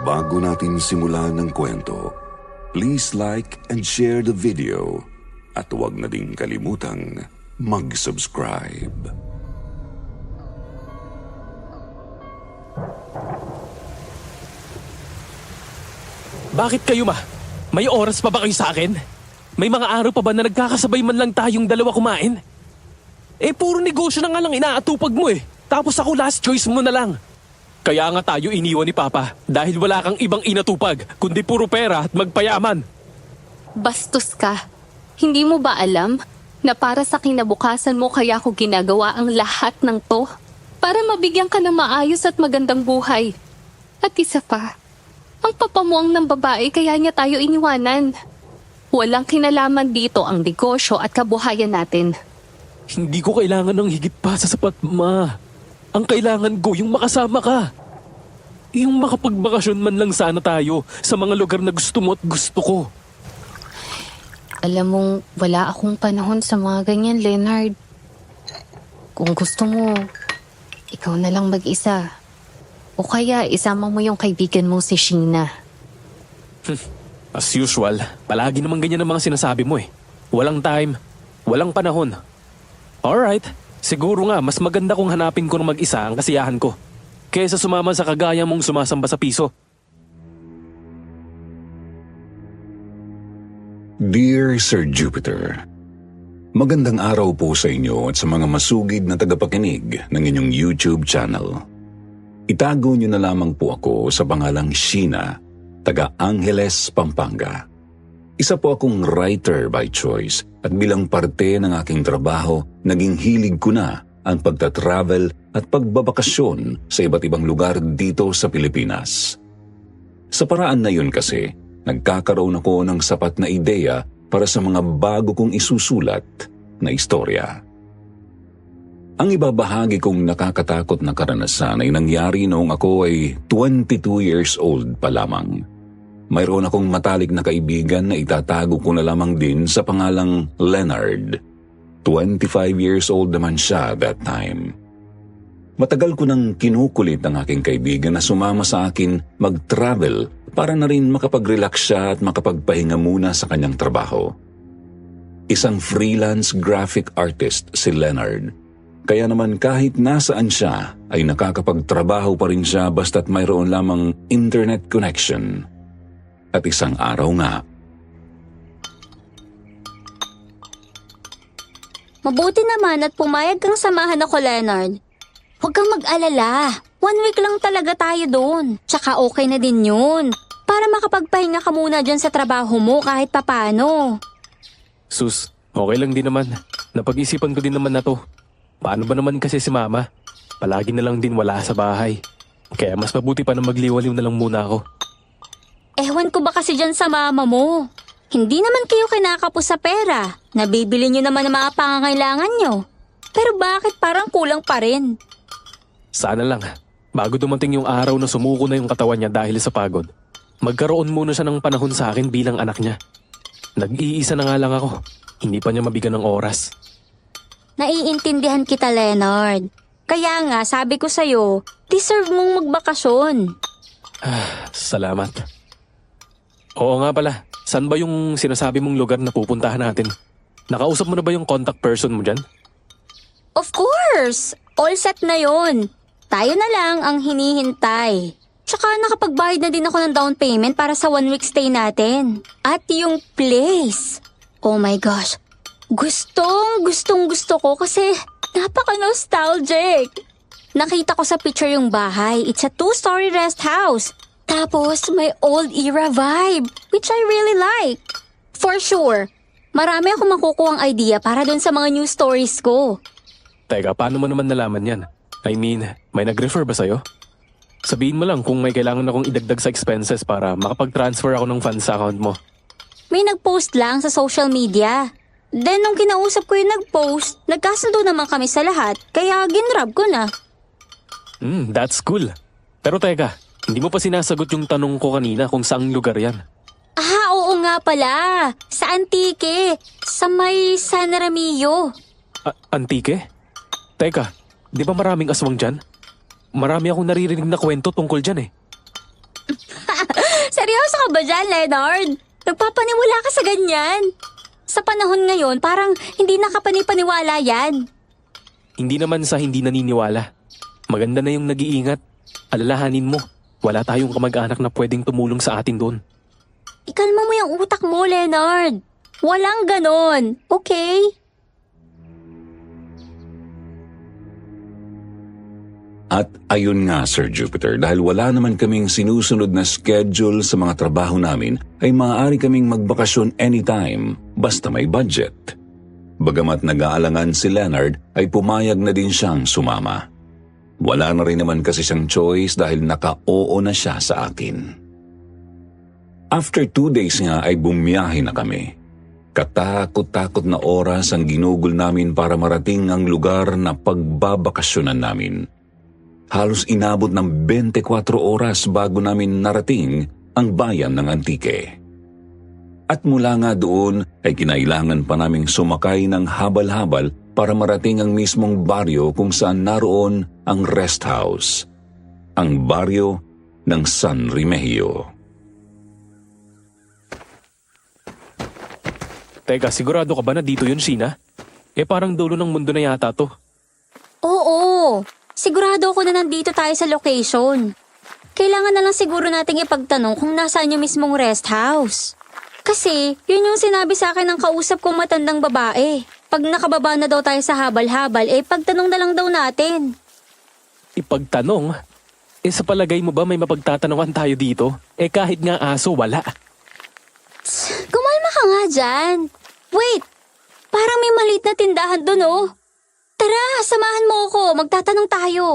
Bago natin simulan ng kwento, please like and share the video at huwag na ding kalimutang mag-subscribe. Bakit kayo May oras pa ba kayo sa akin? May mga araw pa ba na nagkakasabay man lang tayong dalawa kumain? Puro negosyo na nga lang inaatupag mo Tapos ako last choice mo na lang. Kaya nga tayo iniwan ni Papa dahil wala kang ibang inatupag kundi puro pera at magpayaman. Bastos ka. Hindi mo ba alam na para sa kinabukasan mo kaya ako ginagawa ang lahat ng to? Para mabigyan ka ng maayos at magandang buhay. At isa pa, ang papamuang ng babae kaya niya tayo iniwanan. Walang kinalaman dito ang negosyo at kabuhayan natin. Hindi ko kailangan ng higit pa sa sapat, Ma. Ang kailangan ko yung makasama ka. Yung makapagbakasyon man lang sana tayo sa mga lugar na gusto mo at gusto ko. Alam mong wala akong panahon sa mga ganyan, Leonard. Kung gusto mo, ikaw na lang mag-isa. O kaya isama mo yung kaibigan mo si Sheena. As usual, palagi naman ganyan ang mga sinasabi mo Walang time, walang panahon. Alright, siguro nga mas maganda kung hanapin ko ng mag-isa ang kasiyahan ko kaysa sumama sa kagaya mong sumasamba sa piso. Dear Sir Jupiter, magandang araw po sa inyo at sa mga masugid na tagapakinig ng inyong YouTube channel. Itago niyo na lamang po ako sa pangalang Sheena, taga Angeles, Pampanga. Isa po akong writer by choice at bilang parte ng aking trabaho, naging hilig ko na ang pagta-travel at pagbabakasyon sa iba't ibang lugar dito sa Pilipinas. Sa paraan na yun kasi, nagkakaroon ako ng sapat na ideya para sa mga bago kong isusulat na istorya. Ang ibabahagi kong nakakatakot na karanasan ay nangyari noong ako ay 22 years old pa lamang. Mayroon akong matalik na kaibigan na itatago ko na lamang din sa pangalang Leonard. 25 years old naman siya that time. Matagal ko nang kinukulit ang aking kaibigan na sumama sa akin mag-travel para na rin makapag-relax siya at makapagpahinga muna sa kanyang trabaho. Isang freelance graphic artist si Leonard. Kaya naman kahit nasaan siya ay nakakapagtrabaho pa rin siya basta't mayroon lamang internet connection. At isang araw nga. Mabuti naman at pumayag kang samahan ako, Leonard. Huwag kang mag-alala. 1 week lang talaga tayo doon. Tsaka okay na din yun. Para makapagpahinga ka muna dyan sa trabaho mo kahit papano. Sus, okay lang din naman. Napag-isipan ko din naman na to. Paano ba naman kasi si Mama? Palagi na lang din wala sa bahay. Kaya mas mabuti pa na magliwaliw na lang muna ako. Ewan ko ba kasi dyan sa mama mo? Hindi naman kayo kinakapos sa pera. Nabibili nyo naman ang mga pangangailangan nyo. Pero bakit parang kulang pa rin? Sana lang, bago dumating yung araw na sumuko na yung katawan niya dahil sa pagod, magkaroon muna siya ng panahon sa akin bilang anak niya. Nag-iisa na nga lang ako. Hindi pa niya mabigyan ng oras. Naiintindihan kita, Leonard. Kaya nga, sabi ko sa'yo, deserve mong magbakasyon. Salamat. Oo nga pala, saan ba yung sinasabi mong lugar na pupuntahan natin? Nakausap mo na ba yung contact person mo dyan? Of course! All set na yon. Tayo na lang ang hinihintay. Tsaka nakapagbayad na din ako ng down payment para sa 1 week stay natin. At yung place. Oh my gosh. Gustong gusto ko kasi napaka-nostalgic. Nakita ko sa picture yung bahay. It's a 2-story rest house. Tapos may old era vibe, which I really like. For sure, marami akong makukuhang idea para dun sa mga new stories ko. Teka, paano mo naman nalaman yan? I mean, may nag-refer ba sa'yo? Sabihin mo lang kung may kailangan akong idagdag sa expenses para makapag-transfer ako ng funds sa account mo. May nag-post lang sa social media. Then nung kinausap ko yung nag-post, nagkasundo naman kami sa lahat, kaya ginrab ko na. That's cool. Pero teka, hindi mo pa sinasagot yung tanong ko kanina kung saang lugar yan. Oo nga pala. Sa Antique. Sa may San Ramillo. Antique? Teka, di ba maraming aswang dyan? Marami akong naririnig na kwento tungkol dyan eh. Seryoso ka ba dyan, Leonard? Nagpapaniwala ka sa ganyan? Sa panahon ngayon, parang hindi nakapanipaniwala yan. Hindi naman sa hindi naniniwala. Maganda na yung nag-iingat. Alalahanin mo, wala tayong kamag-anak na pwedeng tumulong sa atin doon. Ikalma mo yung utak mo, Leonard. Walang ganon, okay? At ayun nga, Sir Jupiter, dahil wala naman kaming sinusunod na schedule sa mga trabaho namin, ay maaari kaming magbakasyon anytime, basta may budget. Bagamat nag-aalangan si Leonard, ay pumayag na din siyang sumama. Wala na rin naman kasi siyang choice dahil naka-oo na siya sa akin. After 2 days nga ay bumiyahe na kami. Katakot-takot na oras ang ginugol namin para marating ang lugar na pagbabakasyonan namin. Halos inabot ng 24 oras bago namin narating ang bayan ng Antique. At mula nga doon ay kinailangan pa naming sumakay ng habal-habal para marating ang mismong baryo kung saan naroon ang rest house, ang baryo ng San Remigio. Teka, sigurado ka ba na dito yun, Sheena? Parang dulo ng mundo na yata to. Oo, sigurado ako na nandito tayo sa location. Kailangan na lang siguro nating ipagtanong kung nasaan yung mismong rest house. Kasi yun yung sinabi sa akin ng kausap kong matandang babae. Pag nakababa na daw tayo sa habal-habal, pagtanong na lang daw natin. Ipagtanong? Sa palagay mo ba may mapagtatanungan tayo dito? Kahit nga aso, wala. Kumalma ka nga dyan. Wait, parang may maliit na tindahan doon oh. Tara, samahan mo ako. Magtatanong tayo.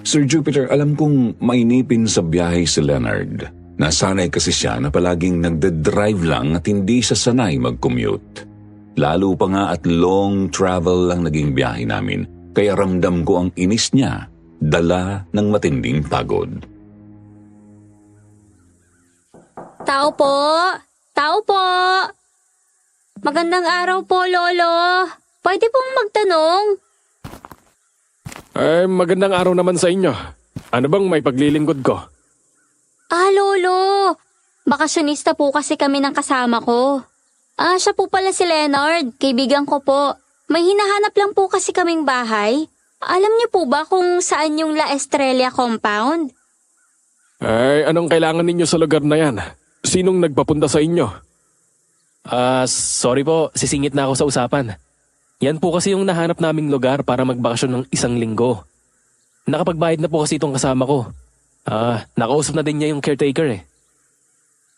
Sir Jupiter, alam kong mainipin sa biyahe si Leonard. Nasanay kasi siya na palaging nagde-drive lang at hindi siya sanay mag-commute. Lalo pa nga at long travel lang naging biyahe namin, kaya ramdam ko ang inis niya, dala ng matinding pagod. Tao po! Tao po! Magandang araw po, Lolo. Pwede pong magtanong? Magandang araw naman sa inyo. Ano bang may paglilingkod ko? Lolo. Bakasyonista po kasi kami ng kasama ko. Siya po pala si Leonard. Kaibigan ko po. May hinahanap lang po kasi kaming bahay. Alam niyo po ba kung saan yung La Estrella compound? Anong kailangan ninyo sa lugar na yan? Sinong nagpapunta sa inyo? Sorry po, sisingit na ako sa usapan. Yan po kasi yung nahanap naming lugar para magbakasyon ng 1 linggo. Nakapagbayad na po kasi itong kasama ko. Nakausap na din niya yung caretaker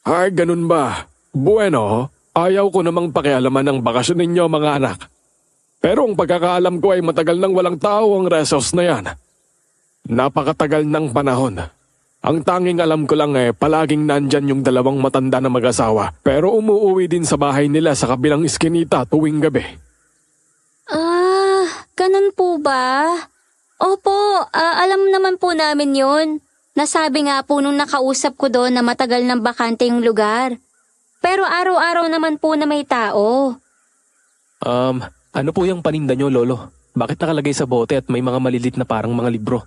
Ay, ganun ba? Bueno, ayaw ko namang pakialaman ng bakasyon ninyo mga anak. Pero ang pagkakaalam ko ay matagal nang walang tao ang resos na yan. Napakatagal ng panahon. Ang tanging alam ko lang palaging nandyan yung 2 matanda na mag-asawa. Pero umuuwi din sa bahay nila sa kabilang iskinita tuwing gabi. Ganun po ba? Opo, alam naman po namin yun. Nasabi nga po nung nakausap ko doon na matagal nang bakante yung lugar. Pero araw-araw naman po na may tao. Ano po yung paninda nyo, Lolo? Bakit nakalagay sa bote at may mga malilit na parang mga libro?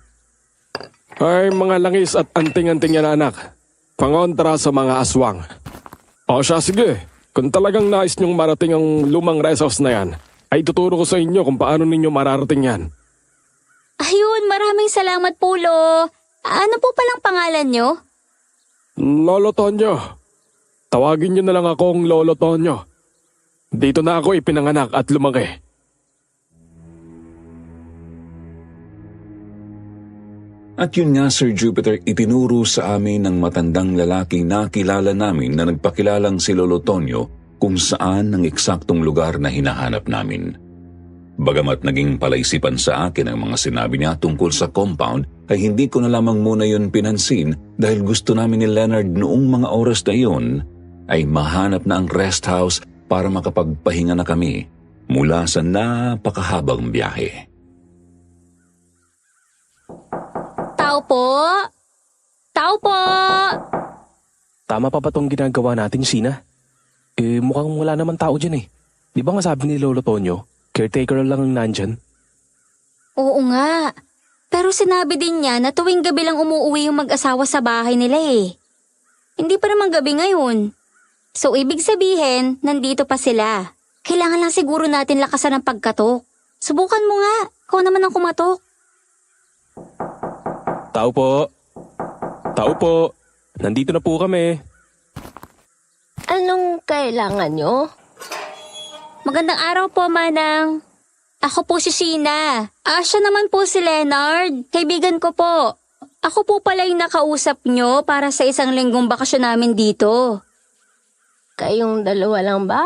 Ay, mga langis at anting-anting yan anak. Pangontra sa mga aswang. O siya, sige. Kung talagang nais niyong marating ang lumang resos na yan, ay tuturo ko sa inyo kung paano ninyo mararating yan. Ayun, maraming salamat po, Lo. Ano po palang pangalan nyo? Lolo Tonyo. Tawagin niyo na lang akong Lolo Tonyo. Dito na ako ipinanganak at lumaki. At yun nga, Sir Jupiter, itinuro sa amin ng matandang lalaking nakilala namin na nagpakilalang si Lolo Tonyo kung saan ang eksaktong lugar na hinahanap namin. Bagamat naging palaisipan sa akin ang mga sinabi niya tungkol sa compound, ay hindi ko na lamang muna yun pinansin dahil gusto namin ni Leonard noong mga oras na yun ay mahanap na ang rest house para makapagpahinga na kami mula sa napakahabang biyahe. Tao po? Tao po? Tama pa ba tong ginagawa natin, Sheena? Mukhang wala naman tao dyan Di ba nga sabi ni Lolo Tonyo, caretaker lang ang nandyan? Oo nga. Pero sinabi din niya na tuwing gabi lang umuuwi yung mag-asawa sa bahay nila eh. Hindi pa naman gabi ngayon. So ibig sabihin, nandito pa sila. Kailangan lang siguro natin lakasan ang pagkatok. Subukan mo nga. Ikaw naman ang kumatok. Tao po. Tao po. Nandito na po kami. Anong kailangan nyo? Magandang araw po, Manang. Ako po si Sheena. Siya naman po si Leonard. Kaibigan ko po. Ako po pala yung nakausap nyo para sa isang linggong bakasyon namin dito. Kayong dalawa lang ba?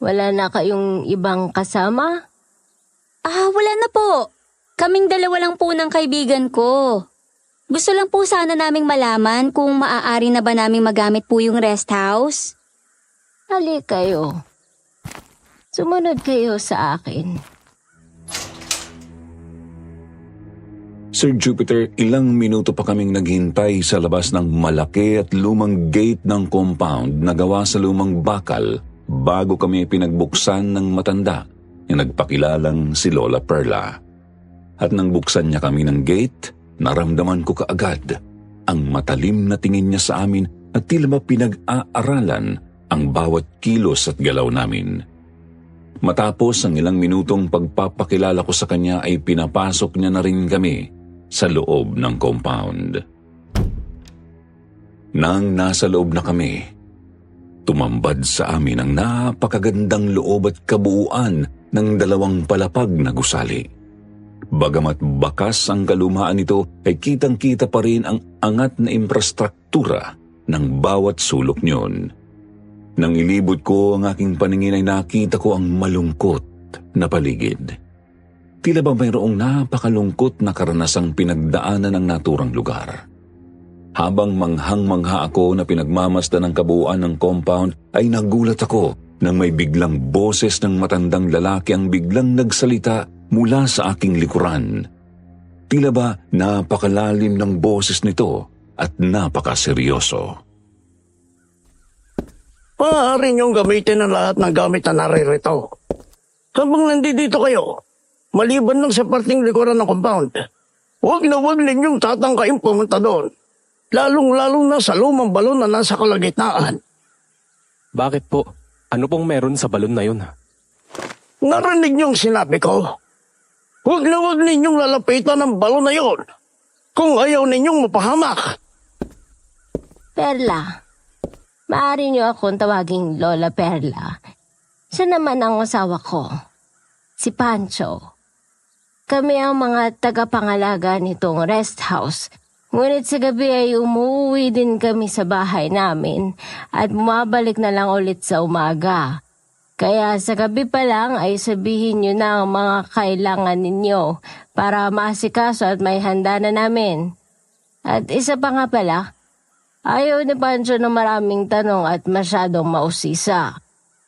Wala na kayong ibang kasama? Wala na po. Kaming dalawa lang po ng kaibigan ko. Gusto lang po sana naming malaman kung maaari na ba naming magamit po yung rest house. Hali kayo. Sumunod kayo sa akin. Sir Jupiter, ilang minuto pa kaming naghintay sa labas ng malaki at lumang gate ng compound na gawa sa lumang bakal bago kami pinagbuksan ng matanda na nagpakilalang si Lola Perla. At nang buksan niya kami ng gate, naramdaman ko kaagad ang matalim na tingin niya sa amin at tila ba pinag-aaralan ang bawat kilos at galaw namin. Matapos ang ilang minutong pagpapakilala ko sa kanya ay pinapasok niya na rin kami sa loob ng compound. Nang nasa loob na kami, tumambad sa amin ang napakagandang loob at kabuuan ng 2 palapag na gusali. Bagamat bakas ang kalumaan nito ay kitang-kita pa rin ang angat na infrastruktura ng bawat sulok niyon. Nang ilibot ko ang aking paningin ay nakita ko ang malungkot na paligid. Tila ba mayroong napakalungkot na karanasang pinagdaanan ng naturang lugar. Habang manghang-mangha ako na pinagmamasdan ng kabuuan ng compound ay nagulat ako nang may biglang boses ng matandang lalaki ang biglang nagsalita mula sa aking likuran. Tila ba napakalalim ng boses nito at napakaseryoso. Maaari niyong gamitin ang lahat ng gamit na naririto. Habang nandito kayo, maliban lang sa parting likuran ng compound, huwag ninyong tatangkain pumunta doon. Lalong-lalo na sa lumang balon na nasa kalagitnaan. Bakit po? Ano pong meron sa balon na yun? Narinig niyong sinabi ko. Huwag ninyong lalapitan ang balon na yun kung ayaw ninyong mapahamak. Perla, maaari niyo akong tawaging Lola Perla. Siya naman ang asawa ko, si Pancho. Kami ang mga tagapangalaga nitong rest house. Ngunit sa gabi ay umuwi din kami sa bahay namin at bumabalik na lang ulit sa umaga. Kaya sa gabi pa lang ay sabihin niyo na ang mga kailangan ninyo para maasikaso at may handa na namin. At isa pa nga pala, ayaw ni Pancho ng maraming tanong at masyadong mausisa.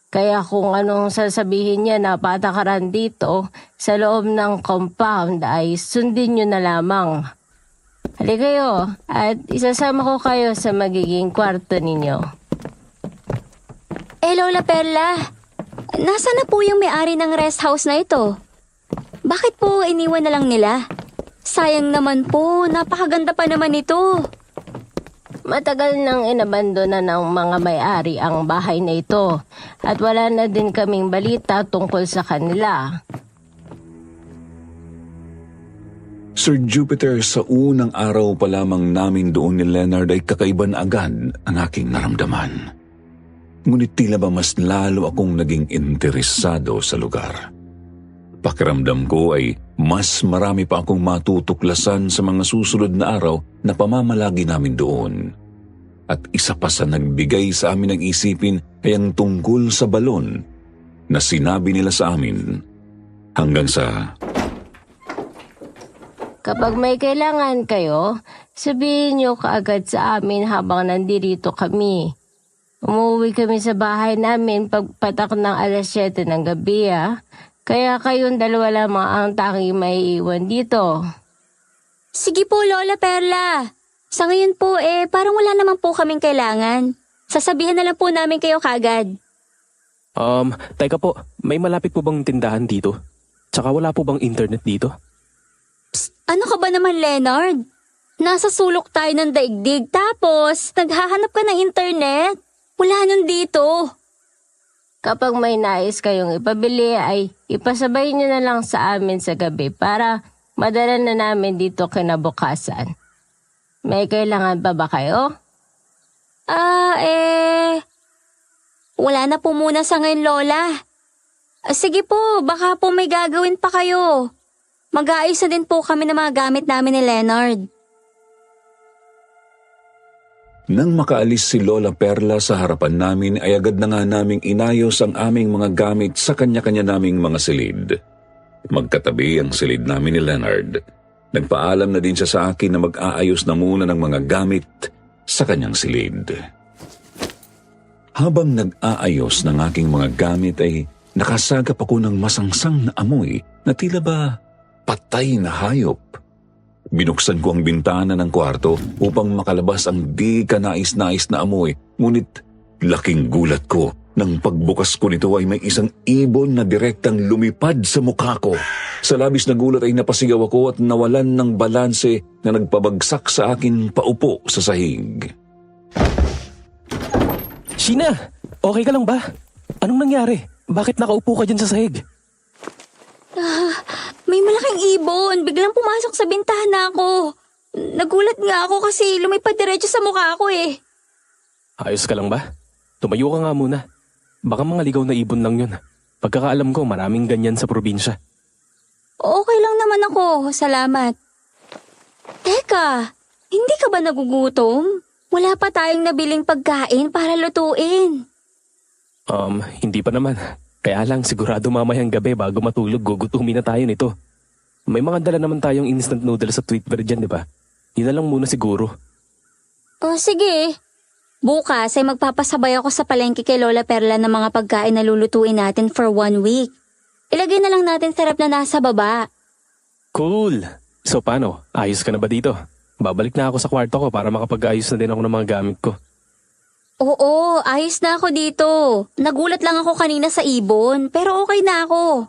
Kaya kung anong sasabihin niya na patakaran dito sa loob ng compound ay sundin niyo na lamang. Halika kayo at isasama ko kayo sa magiging kwarto ninyo. Lola Perla, nasa na po yung may-ari ng rest house na ito? Bakit po iniwan na lang nila? Sayang naman po, napakaganda pa naman ito. Matagal nang inabandona ng mga may-ari ang bahay na ito at wala na din kaming balita tungkol sa kanila. Sir Jupiter, sa unang araw pa lamang namin doon ni Leonard ay kakaiba na agad ang aking naramdaman. Ngunit tila ba mas lalo akong naging interesado sa lugar. Pakiramdam ko ay mas marami pa akong matutuklasan sa mga susunod na araw na pamamalagi namin doon. At isa pa sa nagbigay sa amin ng isipin ay ang tungkol sa balon na sinabi nila sa amin. Hanggang sa... Kapag may kailangan kayo, sabihin niyo kaagad sa amin habang nandirito kami. Umuwi kami sa bahay namin pagpatak ng 7:00 ng gabi. Kaya kayong dalawa lamang ang tanging may iwan dito. Sige po, Lola Perla. Sa ngayon po parang wala naman po kaming kailangan. Sasabihan na lang po namin kayo kagad. Teka po, may malapit po bang tindahan dito? Tsaka wala po bang internet dito? Ano ka ba naman, Leonard? Nasa sulok tayo ng daigdig tapos naghahanap ka ng internet. Wala nun dito. Kapag may nais kayong ipabili ay ipasabay niyo na lang sa amin sa gabi para madala na namin dito kinabukasan. May kailangan pa ba kayo? Wala na po muna sa ngayon, Lola. Sige po, baka po may gagawin pa kayo. Mag-aayos na din po kami ng mga gamit namin ni Leonard. Nang makaalis si Lola Perla sa harapan namin ay agad na nga naming inayos ang aming mga gamit sa kanya-kanya naming mga silid. Magkatabi ang silid namin ni Leonard. Nagpaalam na din siya sa akin na mag-aayos na muna ng mga gamit sa kanyang silid. Habang nag-aayos ng aking mga gamit ay nakasagap ako ng masangsang na amoy na tila ba patay na hayop. Binuksan ko ang bintana ng kwarto upang makalabas ang di kanais-nais na amoy. Ngunit laking gulat ko nang pagbukas ko nito ay may isang ibon na direktang lumipad sa mukha ko. Sa labis na gulat ay napasigaw ako at nawalan ng balanse na nagpabagsak sa akin paupo sa sahig. Sheena, okay ka lang ba? Anong nangyari? Bakit nakaupo ka dyan sa sahig? May malaking ibon. Biglang pumasok sa bintana ko. Nagulat nga ako kasi lumipad diretso sa mukha ko eh. Ayos ka lang ba? Tumayo ka nga muna. Baka mga ligaw na ibon lang yun. Pagkakaalam ko, maraming ganyan sa probinsya. Okay lang naman ako. Salamat. Teka, hindi ka ba nagugutom? Wala pa tayong nabiling pagkain para lutuin. Hindi pa naman. Kaya lang sigurado mamayang gabi bago matulog gugutumin na tayo nito. May mga dala naman tayong instant noodles sa Tweetbird dyan, di ba? Yun na lang muna siguro. Sige. Bukas ay magpapasabay ako sa palengke kay Lola Perla ng mga pagkain na lulutuin natin for 1 week. Ilagay na lang natin sa rep na nasa baba. Cool! So paano? Ayos ka na ba dito? Babalik na ako sa kwarto ko para makapag-ayos na din ako ng mga gamit ko. Oo, ayos na ako dito. Nagulat lang ako kanina sa ibon, pero okay na ako.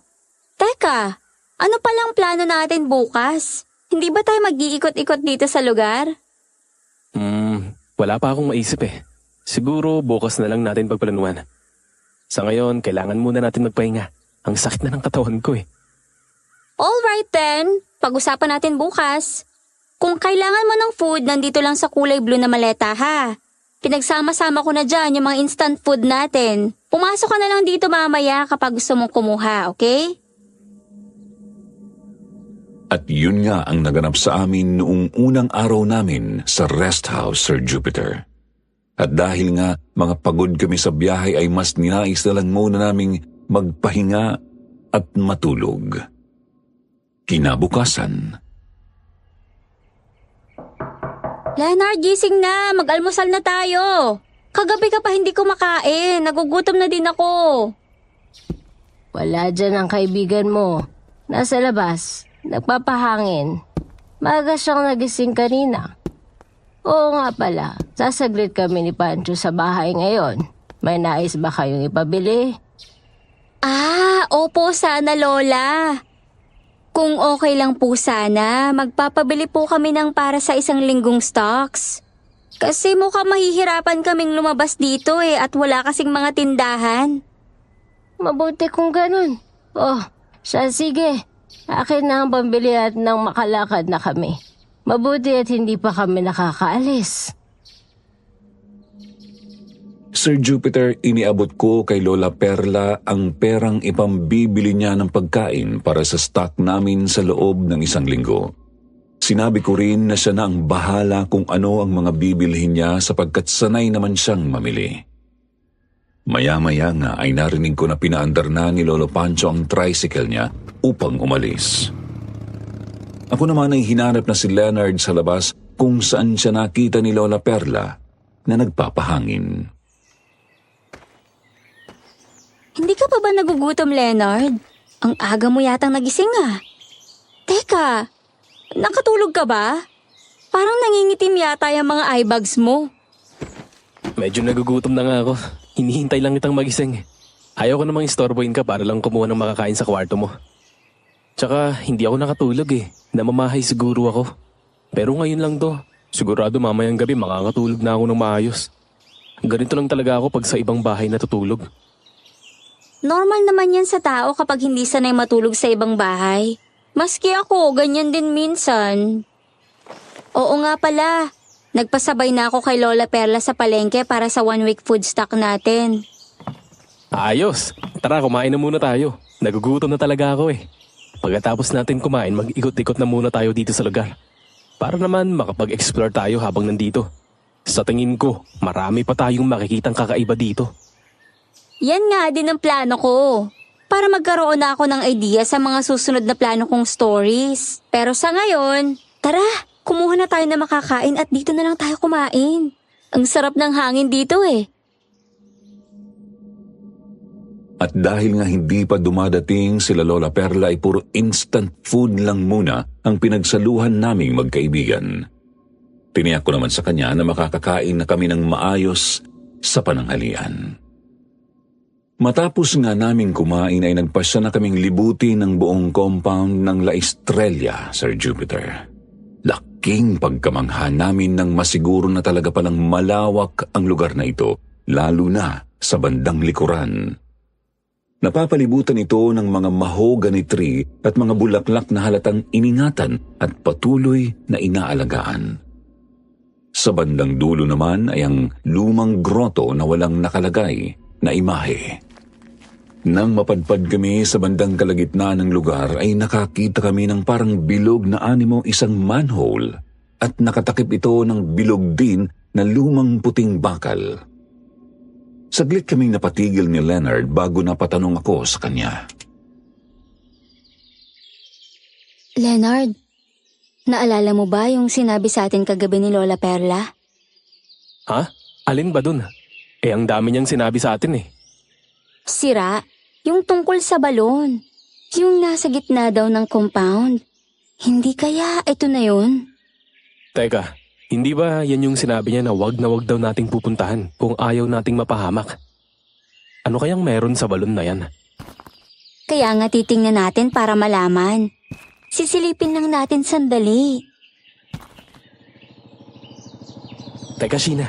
Teka, ano palang plano natin bukas? Hindi ba tayo mag-iikot-ikot dito sa lugar? Wala pa akong maisip eh. Siguro bukas na lang natin pagplanuhan. Sa ngayon, kailangan muna natin magpahinga. Ang sakit na ng katawan ko eh. Alright then, pag-usapan natin bukas. Kung kailangan mo ng food, nandito lang sa kulay blue na maleta ha. Pinagsama-sama ko na dyan yung mga instant food natin. Pumasok ka na lang dito mamaya kapag gusto mong kumuha, okay? At yun nga ang naganap sa amin noong unang araw namin sa rest house, Sir Jupiter. At dahil nga mga pagod kami sa biyahe ay mas ninais na lang muna naming magpahinga at matulog. Kinabukasan. Leonard, gising na. Mag-almusal na tayo. Kagabi ka pa hindi kumakain. Nagugutom na din ako. Wala dyan ang kaibigan mo. Nasa labas, nagpapahangin. Maaga siyang nagising kanina. Oo nga pala, sasaglit kami ni Pancho sa bahay ngayon. May nais ba kayong ipabili? Opo sana, Lola. Kung okay lang po sana, magpapabili po kami ng para sa 1 linggong stocks. Kasi mukhang mahihirapan kaming lumabas dito at wala kasing mga tindahan. Mabuti kung ganun. Sige. Akin na ang pambili at nang makalakad na kami. Mabuti at hindi pa kami nakakaalis. Sir Jupiter, iniabot ko kay Lola Perla ang perang ipambibili niya ng pagkain para sa stock namin sa loob ng 1 linggo. Sinabi ko rin na siya na ang bahala kung ano ang mga bibilhin niya sapagkat sanay naman siyang mamili. Maya-maya nga ay narinig ko na pinaandar na ni Lolo Pancho ang tricycle niya upang umalis. Ako naman ay hinanap na si Leonard sa labas kung saan siya nakita ni Lola Perla na nagpapahangin. Hindi ka pa ba nagugutom, Leonard? Ang aga mo yatang nagising Teka, nakatulog ka ba? Parang nangingitim yata yung mga eye bags mo. Medyo nagugutom na nga ako. Hinihintay lang kitang magising. Ayaw ko namang istorbohin ka para lang kumuha ng makakain sa kwarto mo. Tsaka hindi ako nakatulog eh. Namamahay siguro ako. Pero ngayon lang to. Sigurado mamayang gabi makakatulog na ako ng maayos. Ganito lang talaga ako pag sa ibang bahay natutulog. Normal naman yan sa tao kapag hindi sanay matulog sa ibang bahay. Maski ako, ganyan din minsan. Oo nga pala, nagpasabay na ako kay Lola Perla sa palengke para sa 1 week food stock natin. Ayos! Tara, kumain na muna tayo. Nagugutom na talaga ako eh. Pagkatapos natin kumain, mag-ikot-ikot na muna tayo dito sa lugar. Para naman makapag-explore tayo habang nandito. Sa tingin ko, marami pa tayong makikitang kakaiba dito. Yan nga din ang plano ko. Para magkaroon na ako ng idea sa mga susunod na plano kong stories. Pero sa ngayon, tara, kumuha na tayo na makakain at dito na lang tayo kumain. Ang sarap ng hangin dito eh. At dahil nga hindi pa dumadating sila Lola Perla ay puro instant food lang muna ang pinagsaluhan naming magkaibigan. Tiniyak ko naman sa kanya na makakakain na kami ng maayos sa pananghalian. Matapos nga naming kumain ay nagpasya na kaming libuti ng buong compound ng La Estrella, Sir Jupiter. Laking pagkamangha namin nang masiguro na talaga palang malawak ang lugar na ito, lalo na sa bandang likuran. Napapalibutan ito ng mga mahogany tree at mga bulaklak na halatang iningatan at patuloy na inaalagaan. Sa bandang dulo naman ay ang lumang groto na walang nakalagay na imahe. Nang mapadpad kami sa bandang kalagitnaan ng lugar ay nakakita kami ng parang bilog na animo isang manhole at nakatakip ito ng bilog din na lumang puting bakal. Saglit kaming napatigil ni Leonard bago napatanong ako sa kanya. Leonard, naalala mo ba yung sinabi sa atin kagabi ni Lola Perla? Ha? Alin ba dun? Eh ang dami niyang sinabi sa atin eh. Sira, yung tungkol sa balon. Yung nasa gitna daw ng compound. Hindi kaya ito na yun? Teka, hindi ba yan yung sinabi niya na wag daw nating pupuntahan kung ayaw nating mapahamak? Ano kayang meron sa balon na yan? Kaya nga titingnan natin para malaman. Sisilipin lang natin sandali. Teka, Sheena.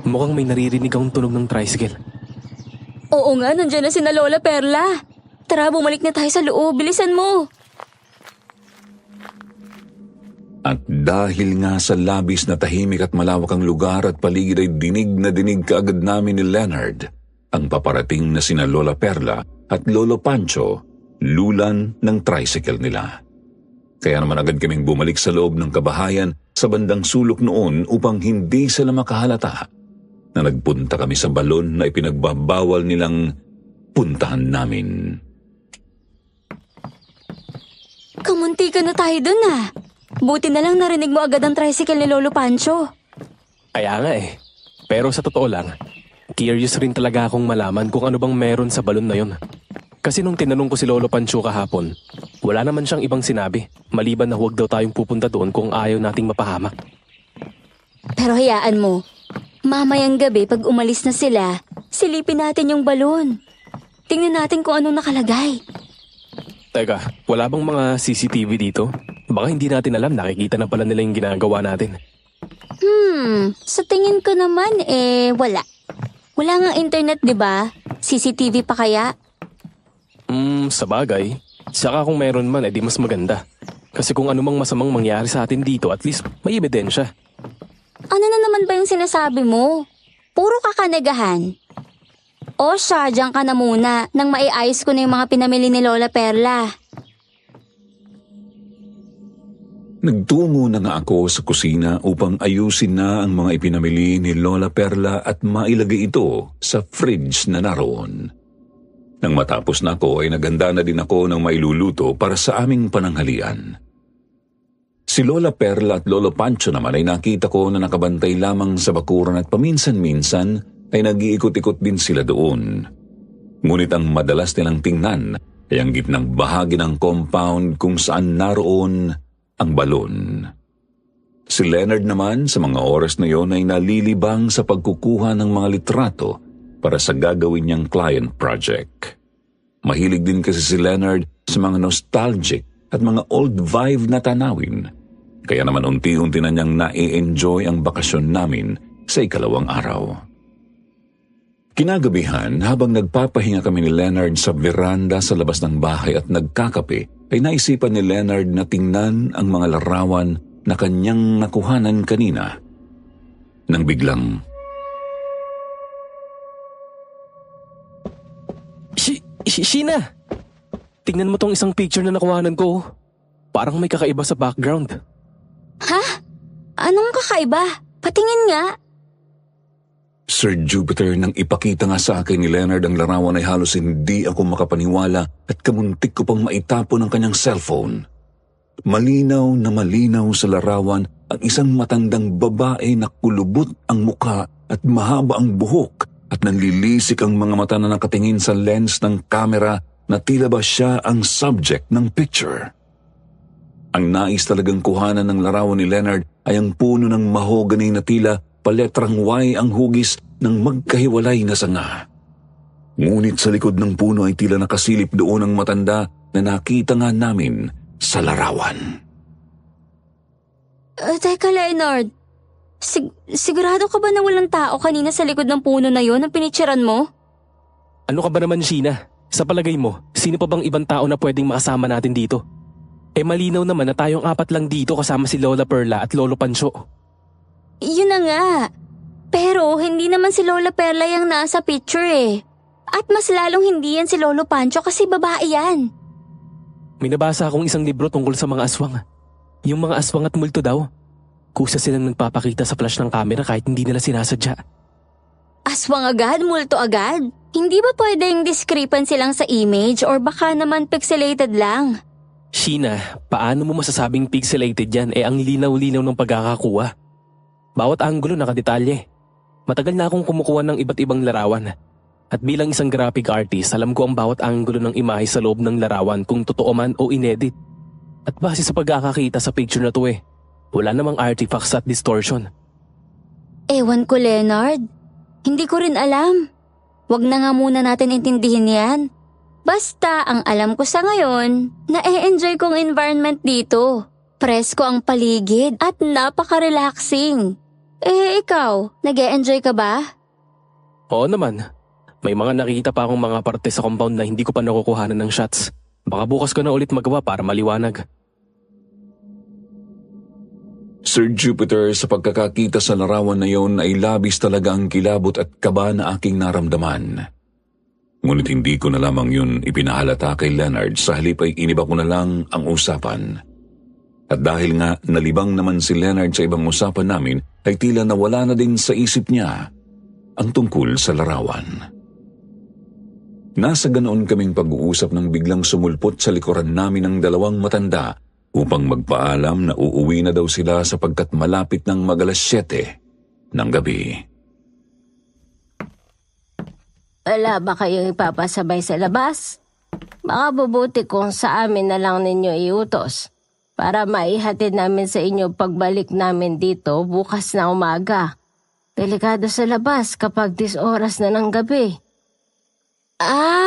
Mukhang may naririnig akong tunog ng tricycle. Oo nga, nandiyan na si Lola Perla. Tara, bumalik na tayo sa loob. Bilisan mo. At dahil nga sa labis na tahimik at malawak ang lugar at paligid ay dinig na dinig kaagad namin ni Leonard ang paparating na sina Lola Perla at Lolo Pancho, lulan ng tricycle nila. Kaya naman agad kaming bumalik sa loob ng kabahayan sa bandang sulok noon upang hindi sila makahalata na nagpunta kami sa balon na ipinagbabawal nilang puntahan namin. Kamunti ka na tayo dun ah. Buti na lang narinig mo agad ang tricycle ni Lolo Pancho. Kaya nga eh. Pero sa totoo lang, curious rin talaga akong malaman kung ano bang meron sa balon na yun. Kasi nung tinanong ko si Lolo Pancho kahapon, wala naman siyang ibang sinabi, maliban na huwag daw tayong pupunta doon kung ayaw nating mapahamak. Pero hayaan mo, mamayang gabi pag umalis na sila, silipin natin yung balon. Tingnan natin kung anong nakalagay. Teka, wala bang mga CCTV dito? Baka hindi natin alam, nakikita na pala nila yung ginagawa natin. Sa tingin ko naman wala. Wala nga internet, di ba? CCTV pa kaya? Sa bagay. Saka kung meron man, di mas maganda. Kasi kung anumang masamang mangyari sa atin dito, at least may ebidensya. Ano na naman ba yung sinasabi mo? Puro kakanagahan. O siya, diyan ka na muna nang maiayos ko na yung mga pinamili ni Lola Perla. Nagtungo na nga ako sa kusina upang ayusin na ang mga ipinamili ni Lola Perla at mailagay ito sa fridge na naroon. Nang matapos na ako ay naganda na din ako ng mailuluto para sa aming pananghalian. Si Lola Perla at Lolo Pancho naman ay nakita ko na nakabantay lamang sa bakuran at paminsan-minsan ay nag-iikot-ikot din sila doon. Ngunit ang madalas nilang tingnan ay ang gitnang bahagi ng compound kung saan naroon ang balon. Si Leonard naman sa mga oras na yon ay nalilibang sa pagkukuha ng mga litrato para sa gagawin niyang client project. Mahilig din kasi si Leonard sa mga nostalgic at mga old vibe na tanawin. Kaya naman unti-unti na niyang na-enjoy ang bakasyon namin sa ikalawang araw. Kinagabihan, habang nagpapahinga kami ni Leonard sa veranda sa labas ng bahay at nagkakape, ay naisipan ni Leonard na tingnan ang mga larawan na kanyang nakuhanan kanina. Nang biglang, Sheena! Tingnan mo tong isang picture na nakuhanan ko. Parang may kakaiba sa background. Ha? Anong kakaiba? Patingin nga. Sir Jupiter, nang ipakita nga sa akin ni Leonard ang larawan ay halos hindi ako makapaniwala at kamuntik ko pang maitapon ang kanyang cellphone. Malinaw na malinaw sa larawan ang isang matandang babae na kulubot ang muka at mahaba ang buhok at nanlilisik ang mga mata na nakatingin sa lens ng kamera na tila ba siya ang subject ng picture. Ang nais talagang kuhanan ng larawan ni Leonard ay ang puno ng mahogany na tila paletrang Y ang hugis ng magkahiwalay na sanga. Ngunit sa likod ng puno ay tila nakasilip doon ang matanda na nakita nga namin sa larawan. Teka, Leonard. Sigurado ka ba na walang tao kanina sa likod ng puno na yon ang pinicturan mo? Ano ka ba naman, Sheena? Sa palagay mo, sino pa bang ibang tao na pwedeng makasama natin dito? Malinaw naman na tayong 4 lang dito kasama si Lola Perla at Lolo Pancho. Yun na nga. Pero hindi naman si Lola Perla yung nasa picture eh. At mas lalong hindi yan si Lolo Pancho kasi babae yan. May nabasa akong isang libro tungkol sa mga aswang. Yung mga aswang at multo daw. Kusa silang nagpapakita sa flash ng camera kahit hindi nila sinasadya. Aswang agad, multo agad? Hindi ba pwedeng discrepancy lang sa image or baka naman pixelated lang? Sheena, paano mo masasabing pixelated yan ang linaw-linaw ng pagkakakuha? Bawat anggulo nakadetalye. Matagal na akong kumukuha ng iba't ibang larawan. At bilang isang graphic artist, alam ko ang bawat anggulo ng imahe sa loob ng larawan kung totoo man o inedit. At base sa pagkakakita sa picture na to wala namang artifacts at distortion. Ewan ko, Leonard. Hindi ko rin alam. Wag na nga muna natin intindihin yan. Basta ang alam ko sa ngayon, na-e-enjoy kong environment dito. Presko ang paligid at napaka-relaxing. Ikaw, nag-e-enjoy ka ba? Oo naman. May mga nakikita pa akong mga parte sa compound na hindi ko pa nakukuhanan ng shots. Baka bukas ko na ulit magawa para maliwanag. Sir Jupiter, sa pagkakakita sa larawan na yon ay labis talaga ang kilabot at kaba na aking naramdaman. Ngunit hindi ko na lamang yun ipinahalata kay Leonard, sa halip ay iniba ko na lang ang usapan. At dahil nga nalibang naman si Leonard sa ibang usapan namin, ay tila nawala na din sa isip niya ang tungkol sa larawan. Nasa ganoon kaming pag-uusap nang biglang sumulpot sa likuran namin ng 2 matanda upang magpaalam na uuwi na daw sila sapagkat malapit ng mag-alas 7 ng gabi. Wala ba kayong ipapasabay sa labas? Baka bubuti kung sa amin na lang ninyo iutos para maihatid namin sa inyo pagbalik namin dito bukas na umaga. Delikado sa labas kapag 10 oras na ng gabi.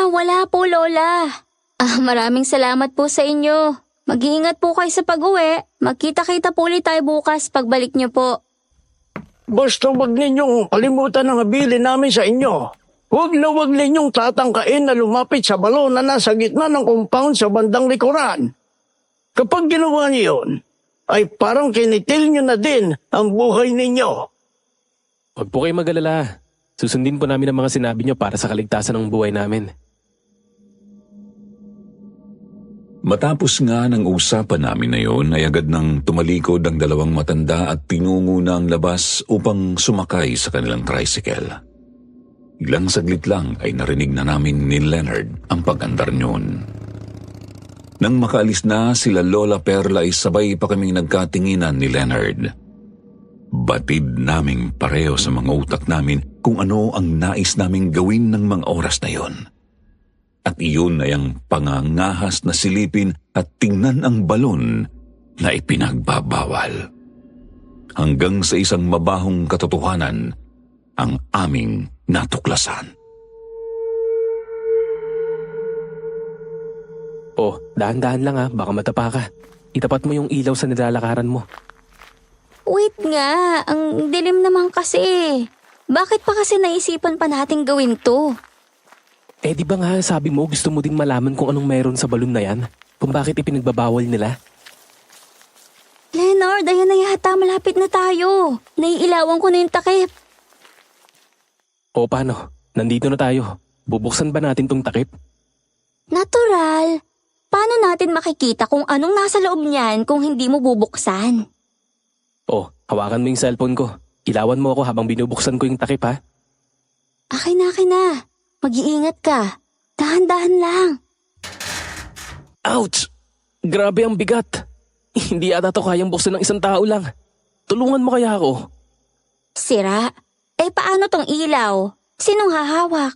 Wala po, Lola. Maraming salamat po sa inyo. Mag-iingat po kayo sa pag-uwi. Magkita-kita po ulit tayo bukas pagbalik niyo po. Basta wag ninyong kalimutan ang habilin namin sa inyo. Huwag na huwag ninyong tatangkain na lumapit sa balon na nasa gitna ng compound sa bandang likuran. Kapag ginawa niyo yun, ay parang kinitil niyo na din ang buhay ninyo. Huwag po kayo mag-alala. Susundin po namin ang mga sinabi niyo para sa kaligtasan ng buhay namin. Matapos nga ng usapan namin na yon ay agad nang tumalikod ang 2 matanda at tinungo na ang labas upang sumakay sa kanilang tricycle. Ilang saglit lang ay narinig na namin ni Leonard ang pag-andar niyon. Nang makaalis na sila Lola Perla ay sabay pa kaming nagkatinginan ni Leonard. Batid naming pareho sa mga utak namin kung ano ang nais naming gawin ng mga oras na yon. At iyon ay ang pangangahas na silipin at tingnan ang balon na ipinagbabawal. Hanggang sa isang mabahong katotohanan ang aming natuklasan. Oh, dahan-dahan lang ha, baka matapa ka. Itapat mo yung ilaw sa nilalakaran mo. Wait nga, ang dilim naman kasi. Bakit pa kasi naisipan pa nating gawin to? Eh di ba nga sabi mo gusto mo din malaman kung anong meron sa balon na yan? Kung bakit ipinagbabawal nila? Leonard, ayan na yata, malapit na tayo. Naiilawan ko na yung takip. O paano? Nandito na tayo. Bubuksan ba natin tong takip? Natural. Paano natin makikita kung anong nasa loob niyan kung hindi mo bubuksan? Oh, hawakan mo yung cellphone ko. Ilawan mo ako habang binubuksan ko yung takip ha. Akin na. Mag-iingat ka. Dahan-dahan lang. Ouch! Grabe ang bigat. Hindi ata to kayang buksan ng isang tao lang. Tulungan mo kaya ako? Sira? Eh paano tong ilaw? Sinong hahawak?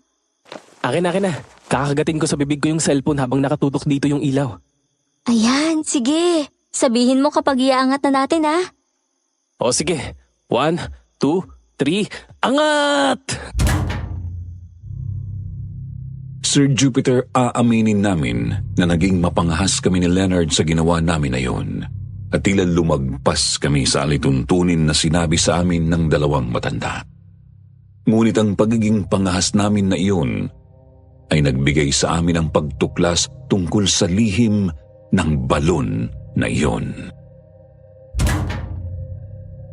Akin na. Kakagatin ko sa bibig ko yung cellphone habang nakatutok dito yung ilaw. Ayan, sige. Sabihin mo kapag iaangat na natin ha. O sige. 1, 2, 3, angat! Sir Jupiter, aaminin namin na naging mapangahas kami ni Leonard sa ginawa namin na yun. At tila lumagpas kami sa alituntunin na sinabi sa amin ng dalawang matanda. Ngunit ang pagiging pangahas namin na iyon ay nagbigay sa amin ng pagtuklas tungkol sa lihim ng balon na iyon.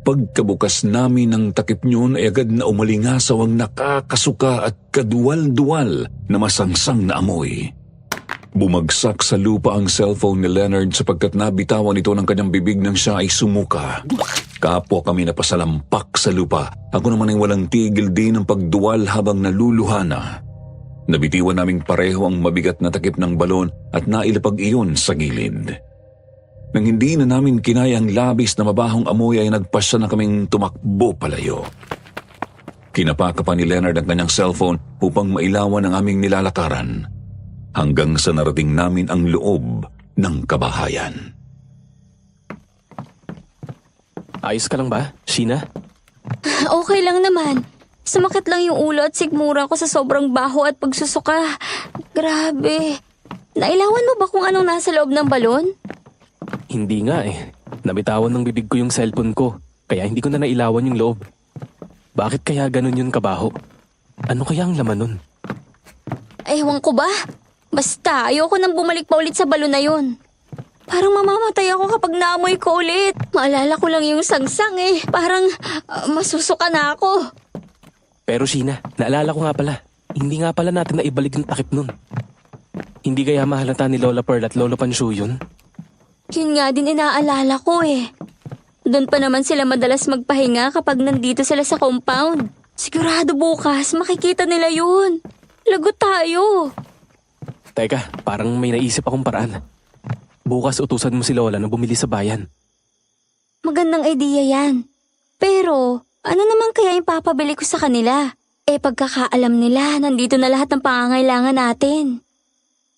Pagkabukas namin ng takip niyon ay agad na umalingasaw ang nakakasuka at kaduwal-duwal na masangsang na amoy. Bumagsak sa lupa ang cellphone ni Leonard sapagkat nabitawan ito ng kanyang bibig nang siya ay sumuka. Kapwa kami napasalampak sa lupa. Ako naman ay walang tigil din ng pagduwal habang naluluha na. Nabitiwan naming pareho ang mabigat na takip ng balon at nailapag iyon sa gilid. Nang hindi na namin kinaya ang labis na mabahong amoy ay nagpasya na kaming tumakbo palayo. Kinapaka pa ni Leonard ang kanyang cellphone upang mailawan ang aming nilalakaran hanggang sa narating namin ang loob ng kabahayan. Ayos ka lang ba, Sheena? Okay lang naman. Sumakit lang yung ulo at sigmura ko sa sobrang baho at pagsusuka. Grabe. Nailawan mo ba kung anong nasa loob ng balon? Hindi nga eh. Nabitawan ng bibig ko yung cellphone ko, kaya hindi ko na nailawan yung loob. Bakit kaya ganun yun kabaho? Ano kaya ang laman nun? Ewan ko ba? Basta, ayoko nang bumalik pa ulit sa balon na yun. Parang mamamatay ako kapag naamoy ko ulit. Maalala ko lang yung sangsang eh. Parang masusuka na ako. Pero Sheena, naalala ko nga pala. Hindi nga pala natin naibalik yung takip nun. Hindi kaya mahalata ni Lola Pearl at Lolo Panshu yun? Yun nga din inaalala ko eh. Doon pa naman sila madalas magpahinga kapag nandito sila sa compound. Sigurado bukas makikita nila yun. Lagot tayo. Teka, parang may naisip akong paraan. Bukas utusan mo si Lola na bumili sa bayan. Magandang idea yan. Pero, ano naman kaya yung papabili ko sa kanila? Eh pagkakaalam nila, nandito na lahat ng pangangailangan natin.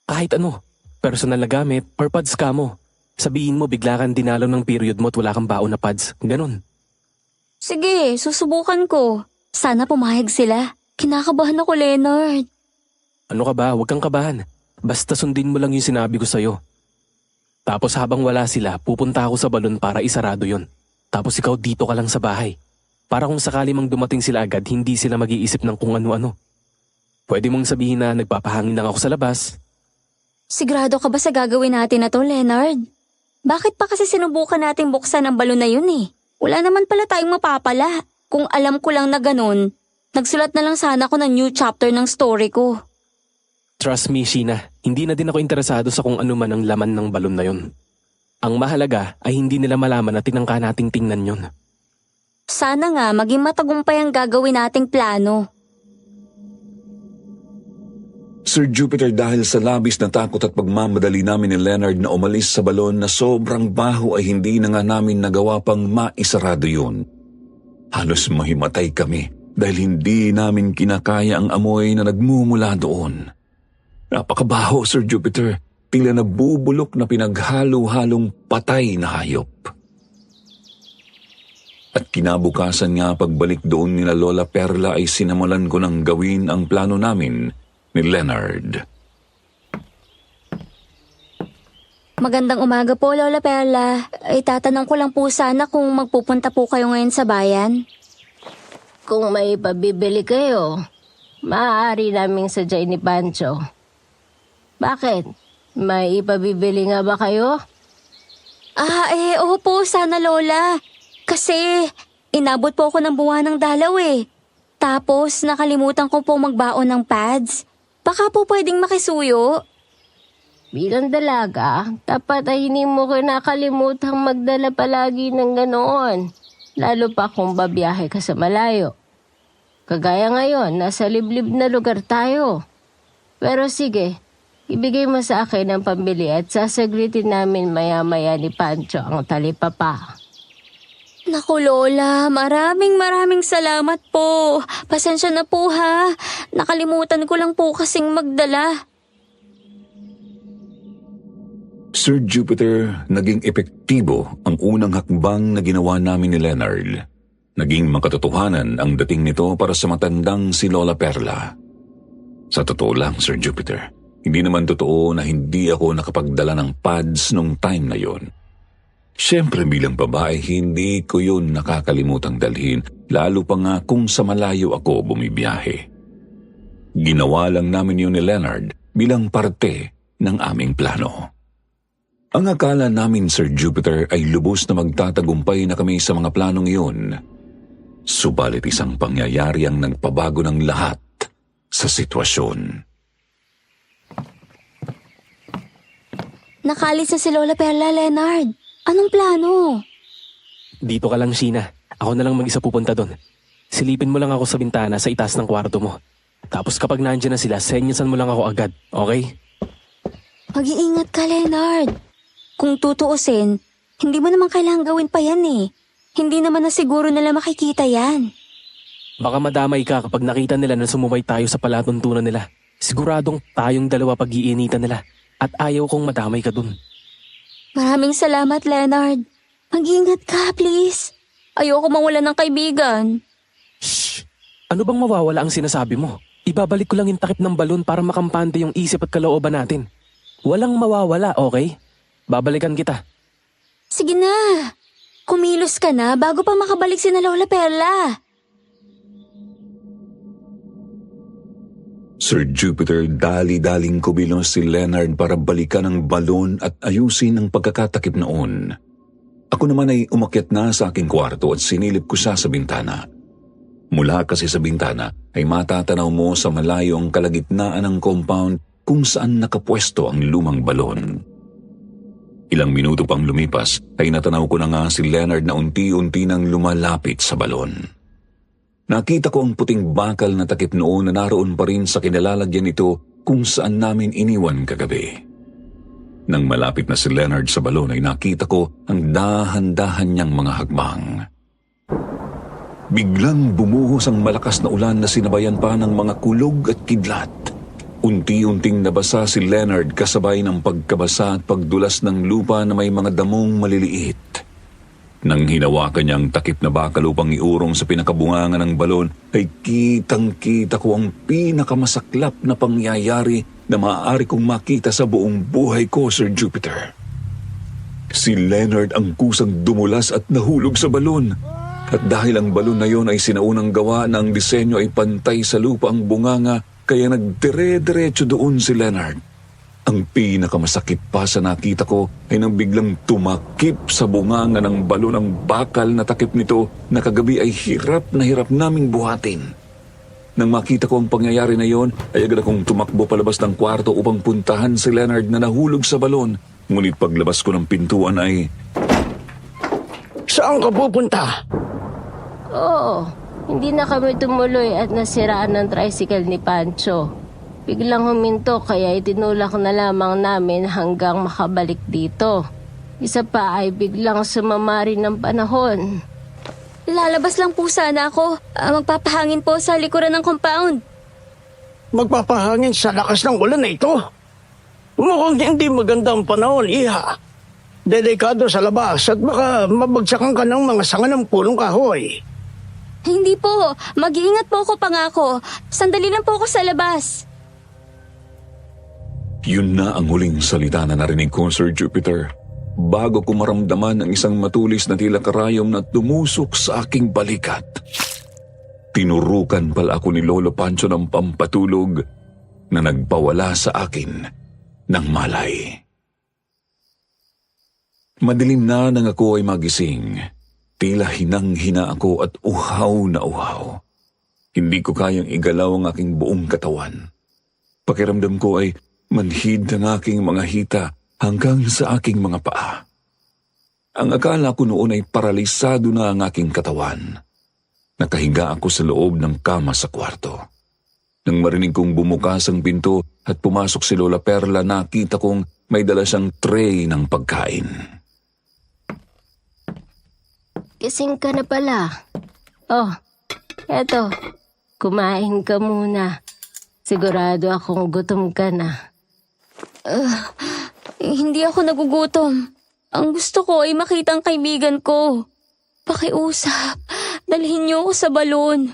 Kahit ano, personal na gamit or pads ka mo. Sabihin mo bigla kang dinalo ng period mo at wala kang baon na pads. Ganon. Sige, susubukan ko. Sana pumayag sila. Kinakabahan ako, Leonard. Ano ka ba? Huwag kang kabahan. Basta sundin mo lang yung sinabi ko sa'yo. Tapos habang wala sila, pupunta ako sa balon para isarado yon. Tapos ikaw dito ka lang sa bahay. Para kung sakali mang dumating sila agad, hindi sila mag-iisip ng kung ano-ano. Pwede mong sabihin na nagpapahangin lang ako sa labas. Sigurado ka ba sa gagawin natin na to, Leonard? Bakit pa kasi sinubukan nating buksan ang balon na yun eh? Wala naman pala tayong mapapala. Kung alam ko lang na ganun, nagsulat na lang sana ako ng new chapter ng story ko. Trust me, Sheena. Hindi na din ako interesado sa kung ano man ang laman ng balon na yun. Ang mahalaga ay hindi nila malaman na tinangka nating tingnan yun. Sana nga maging matagumpay ang gagawin nating plano. Sir Jupiter, dahil sa labis na takot at pagmamadali namin ni Leonard na umalis sa balon na sobrang baho ay hindi na nga namin nagawa pang maisarado yun. Halos mahimatay kami dahil hindi namin kinakaya ang amoy na nagmumula doon. Napakabaho, Sir Jupiter. Tila nabubulok na pinaghalo-halong patay na hayop. At kinabukasan nga pagbalik doon nila Lola Perla ay sinamulan ko ng gawin ang plano namin ni Leonard. Magandang umaga po, Lola Perla. Itatanong ko lang po sana kung magpupunta po kayo ngayon sa bayan. Kung may pabibili kayo, maaari naming sadyain ni Pancho. Bakit? May ipabibili nga ba kayo? Opo, sana Lola. Kasi inabot po ako ng buwan ng dalaw eh. Tapos nakalimutan ko po magbaon ng pads. Baka po pwedeng makisuyo. Bilang dalaga, dapat ay hindi mo kinakalimutang magdala palagi ng ganoon. Lalo pa kung babiyahe ka sa malayo. Kagaya ngayon, nasa liblib na lugar tayo. Pero sige, ibigay mo sa akin ang pambili at sasaglitin namin maya-maya ni Pancho ang talipapa. Naku Lola, maraming salamat po. Pasensya na po ha. Nakalimutan ko lang po kasing magdala. Sir Jupiter, naging epektibo ang unang hakbang na ginawa namin ni Leonard. Naging makatotohanan ang dating nito para sa matandang si Lola Perla. Sa totoo lang, Sir Jupiter, hindi naman totoo na hindi ako nakapagdala ng pads nung time na yon. Siyempre bilang babae, hindi ko yun nakakalimutang dalhin, lalo pa nga kung sa malayo ako bumibiyahe. Ginawa lang namin yun ni Leonard bilang parte ng aming plano. Ang akala namin, Sir Jupiter, ay lubos na magtatagumpay na kami sa mga planong iyon. Subalit isang pangyayari ang nagpabago ng lahat sa sitwasyon. Nakalis na si Lola Perla, Leonard. Anong plano? Dito ka lang, Sheena. Ako na lang mag-isa pupunta doon. Silipin mo lang ako sa bintana sa itaas ng kwarto mo. Tapos kapag nandiyan na sila, senyasan mo lang ako agad, okay? Mag-iingat ka, Leonard. Kung tutuusin, hindi mo naman kailangang gawin pa yan eh. Hindi naman na siguro nila makikita yan. Baka madamay ka kapag nakita nila na sumubay tayo sa palatuntunan nila. Siguradong tayong dalawa pag-iinitan nila. At ayaw kong madamay ka dun. Maraming salamat, Leonard. Mag-ingat ka, please. Ayoko mawala ng kaibigan. Shh! Ano bang mawawala ang sinasabi mo? Ibabalik ko lang yung takip ng balon para makampante yung isip at kalooban natin. Walang mawawala, okay? Babalikan kita. Sige na. Kumilos ka na bago pa makabalik si na Lola Perla. Sir Jupiter, dali-daling kumilos si Leonard para balikan ang balon at ayusin ang pagkakatakip noon. Ako naman ay umakyat na sa aking kwarto at sinilip ko siya sa bintana. Mula kasi sa bintana ay matatanaw mo sa malayo ang kalagitnaan ng compound kung saan nakapwesto ang lumang balon. Ilang minuto pang lumipas ay natanaw ko na nga si Leonard na unti-unti nang lumalapit sa balon. Nakita ko ang puting bakal na takip noon na naroon pa rin sa kinalalagyan nito kung saan namin iniwan kagabi. Nang malapit na si Leonard sa balon ay nakita ko ang dahan-dahan niyang mga hakbang. Biglang bumuhos ang malakas na ulan na sinabayan pa ng mga kulog at kidlat. Unti-unting nabasa si Leonard kasabay ng pagkabasa at pagdulas ng lupa na may mga damong maliliit. Nang hinawakan niya ang takip na bakal upang iurong sa pinakabungangan ng balon, ay kitang-kita ko ang pinakamasaklap na pangyayari na maaari kong makita sa buong buhay ko, Sir Jupiter. Si Leonard ang kusang dumulas at nahulog sa balon. At dahil ang balon na yon ay sinaunang gawa na ang disenyo ay pantay sa lupa ang bunganga, kaya nagdire-diretso doon si Leonard. Ang pinakamasakit pa sa nakita ko ay nang biglang tumakip sa bunganga ng balon ang bakal na takip nito na kagabi ay hirap na hirap naming buhatin. Nang makita ko ang pangyayari na yon, ay agad akong tumakbo palabas ng kwarto upang puntahan si Leonard na nahulog sa balon. Ngunit paglabas ko ng pintuan ay... Saan ka pupunta? Oo, hindi na kami tumuloy at nasiraan ng tricycle ni Pancho. Biglang huminto kaya itinulak na lamang namin hanggang makabalik dito. Isa pa ay biglang sumama rin ng panahon. Lalabas lang po sana ako. Magpapahangin po sa likuran ng compound. Magpapahangin sa lakas ng ulan na ito. Mukhang hindi maganda ang panahon, Iha. Delikado sa labas at baka mabagsakan ka ng mga sanga ng punong kahoy. Hindi po. Mag-iingat po ako, pangako. Sandali lang po ako sa labas. Yun na ang huling salita na narinig ko, Sir Jupiter, bago ko maramdaman ang isang matulis na tila karayom na tumusok sa aking balikat. Tinurukan pala ako ni Lolo Pancho ng pampatulog na nagpawala sa akin ng malay. Madilim na nang ako ay magising. Tila hinang-hina ako at uhaw na uhaw. Hindi ko kayang igalaw ang aking buong katawan. Pakiramdam ko ay manhid ang aking mga hita hanggang sa aking mga paa. Ang akala ko noon ay paralisado na ang aking katawan. Nakahiga ako sa loob ng kama sa kwarto. Nang marinig kong bumukas ang pinto at pumasok si Lola Perla, nakita kong may dala siyang tray ng pagkain. Gising ka na pala. Oh, eto. Kumain ka muna. Sigurado akong gutom ka na. Hindi ako nagugutom. Ang gusto ko ay makita ang kaibigan ko. Pakiusap, dalhin niyo ako sa balon.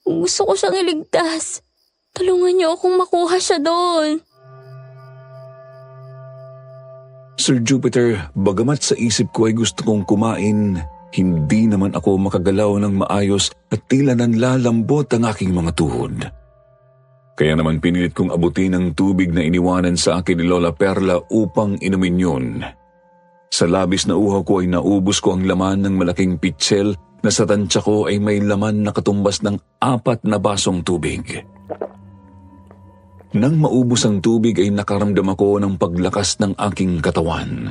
Gusto ko siyang iligtas. Tulungan niyo akong makuha siya doon. Sir Jupiter, bagamat sa isip ko ay gusto kong kumain, hindi naman ako makagalaw ng maayos at tila nanlalambot ang aking mga tuhod. Kaya naman pinilit kong abutin ang tubig na iniwanan sa akin ni Lola Perla upang inumin yun. Sa labis na uhaw ko ay naubos ko ang laman ng malaking pitsel na sa tansya ko ay may laman na katumbas ng 4 na basong tubig. Nang maubos ang tubig ay nakaramdam ako ng paglakas ng aking katawan.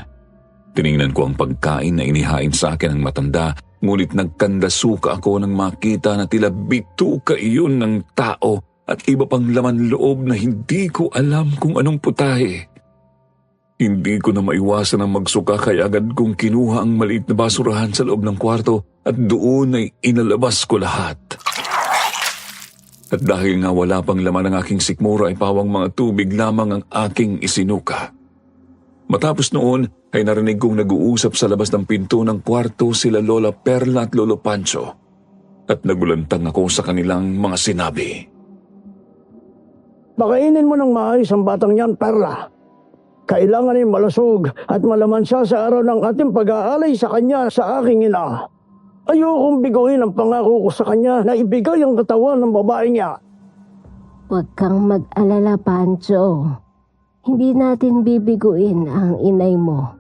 Tiningnan ko ang pagkain na inihain sa akin ng matanda, ngunit nagkandasuka ako nang makita na tila bituka iyon ng tao at iba pang laman loob na hindi ko alam kung anong putahe. Hindi ko na maiwasan ang magsuka kaya agad kong kinuha ang maliit na basurahan sa loob ng kwarto at doon ay inalabas ko lahat. At dahil nga wala pang laman ng aking sikmura ay pawang mga tubig lamang ang aking isinuka. Matapos noon ay narinig kong nag-uusap sa labas ng pinto ng kwarto sila Lola Perla at Lolo Pancho at nagulantang ako sa kanilang mga sinabi. Pakainin mo ng maayos ang batang yan, Perla. Kailangan ay malusog at malaman siya sa araw ng ating pag-aalay sa kanya sa aking ina. Ayokong biguin ang pangako ko sa kanya na ibigay ang katawan ng babae niya. Huwag kang mag-alala, Pancho. Hindi natin bibiguin ang inay mo.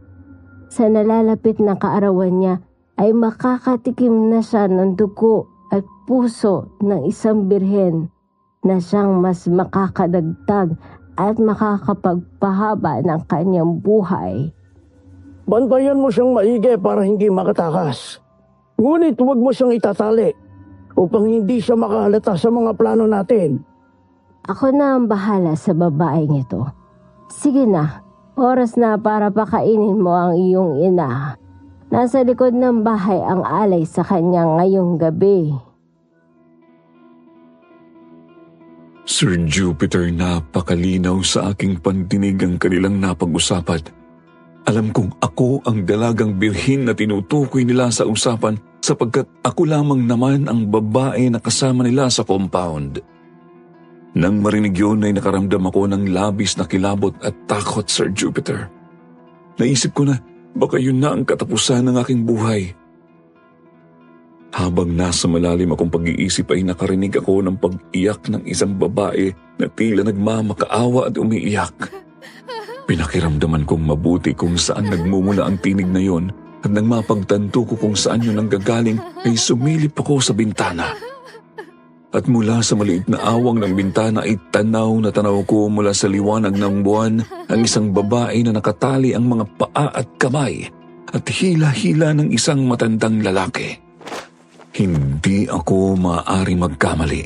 Sa nalalapit na kaarawan niya ay makakatikim na siya ng dugo at puso ng isang birhen na siyang mas makakadagdag at makakapagpahaba ng kanyang buhay. Bantayan mo siyang maigi para hindi makatakas. Ngunit huwag mo siyang itatali upang hindi siya makahalata sa mga plano natin. Ako na ang bahala sa babaeng ito. Sige na, oras na para pakainin mo ang iyong ina. Nasa likod ng bahay ang alay sa kanya ngayong gabi. Sir Jupiter, napakalinaw sa aking pandinig ang kanilang napag-usapan. Alam kong ako ang dalagang birhin na tinutukoy nila sa usapan sapagkat ako lamang naman ang babae na kasama nila sa compound. Nang marinig yun ay nakaramdam ako ng labis na kilabot at takot, Sir Jupiter. Naisip ko na baka yun na ang katapusan ng aking buhay. Habang nasa malalim akong pag-iisip ay nakarinig ako ng pag-iyak ng isang babae na tila nagmamakaawa at umiiyak. Pinakiramdaman kong mabuti kung saan nagmumula ang tinig na yon at nang mapagtanto ko kung saan yun nanggagaling ay sumilip ako sa bintana. At mula sa maliit na awang ng bintana ay tanaw na tanaw ko mula sa liwanag ng buwan ang isang babae na nakatali ang mga paa at kamay at hila-hila ng isang matandang lalaki. Hindi ako maaari magkamali.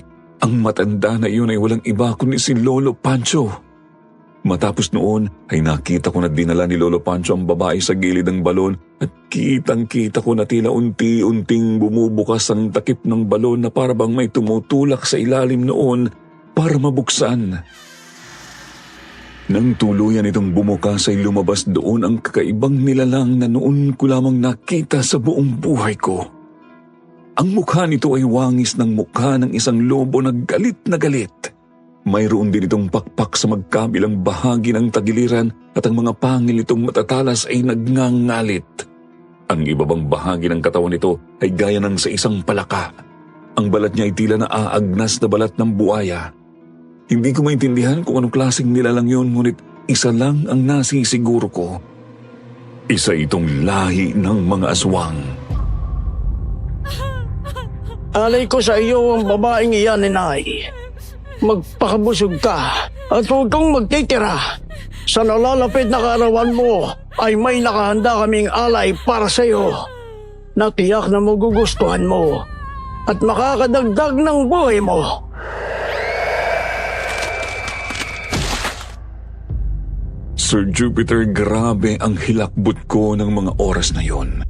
Ang matanda na iyon ay walang iba kundi si Lolo Pancho. Matapos noon ay nakita ko na dinala ni Lolo Pancho ang babae sa gilid ng balon at kitang-kita ko na tila unti-unting bumubukas ang takip ng balon na parabang may tumutulak sa ilalim noon para mabuksan. Nang tuluyan itong bumukas ay lumabas doon ang kakaibang nilalang na noon ko lamang nakita sa buong buhay ko. Ang mukha nito ay wangis ng mukha ng isang lobo na galit Mayroon din itong pakpak sa magkabilang bahagi ng tagiliran at ang mga pangil nitong matatalas ay nagngangalit. Ang ibabang bahagi ng katawan nito ay gaya ng sa isang palaka. Ang balat niya ay tila na aagnas na balat ng buaya. Hindi ko maintindihan kung anong klaseng nilalang yun, ngunit isa lang ang nasisiguro ko. Isa itong lahi ng mga aswang. Alay ko sa iyo ang babaeng iyan, inay. Magpakabusog ka at huwag kang magtitira. Sa nalalapit na kaarawan mo ay may nakahanda kaming alay para sa iyo na tiyak na magugustuhan mo at makakadagdag ng buhay mo. Sir Jupiter, grabe ang hilakbot ko ng mga oras na yon.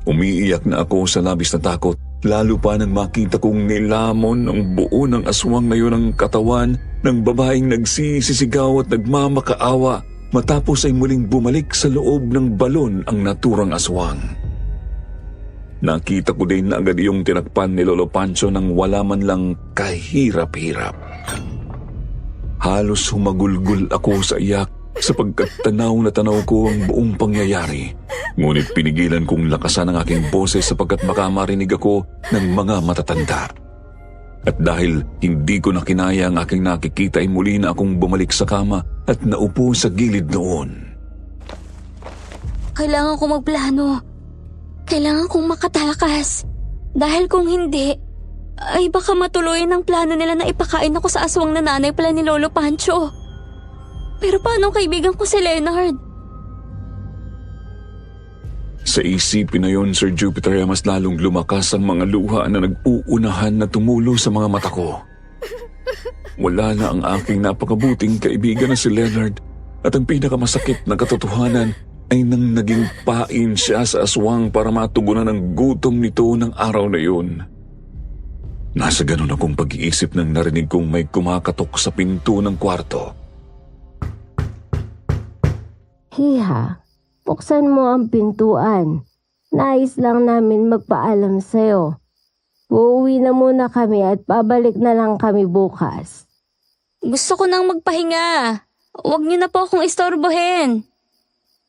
Umiiyak na ako sa labis na takot, lalo pa nang makita kong nilamon ang buo ng aswang na yun ang katawan ng babaeng nagsisisigaw at nagmamakaawa matapos ay muling bumalik sa loob ng balon ang naturang aswang. Nakita ko din na agad yung tinakpan ni Lolo Pancho nang wala man lang kahirap-hirap. Halos humagulgul ako sa iyak sapagkat tanaw na tanaw ko ang buong pangyayari. Ngunit pinigilan kong lakasan ang aking boses sapagkat baka marinig ako ng mga matatanda. At dahil hindi ko na kinaya ang aking nakikita ay muli na akong bumalik sa kama at naupo sa gilid noon. Kailangan ko magplano. Kailangan kong makatakas. Dahil kung hindi, ay baka matuloy ang plano nila na ipakain ako sa aswang na nanay pala ni Lolo Pancho. Pero paano ang kaibigan ko si Leonard? Sa isipin na yon, Sir Jupiter, ay mas lalong lumakas ang mga luha na nag-uunahan na tumulo sa mga mata ko. Wala na ang aking napakabuting kaibigan na si Leonard at ang pinakamasakit na katotohanan ay nang naging pain siya sa aswang para matugunan ang gutom nito ng araw na yun. Nasa ganun akong pag-iisip nang narinig kong may kumakatok sa pinto ng kwarto. Hiha, buksan mo ang pintuan. Nais lang namin magpaalam sa'yo. Uuwi na muna kami at pabalik na lang kami bukas. Gusto ko nang magpahinga. Huwag niyo na po akong istorbohin.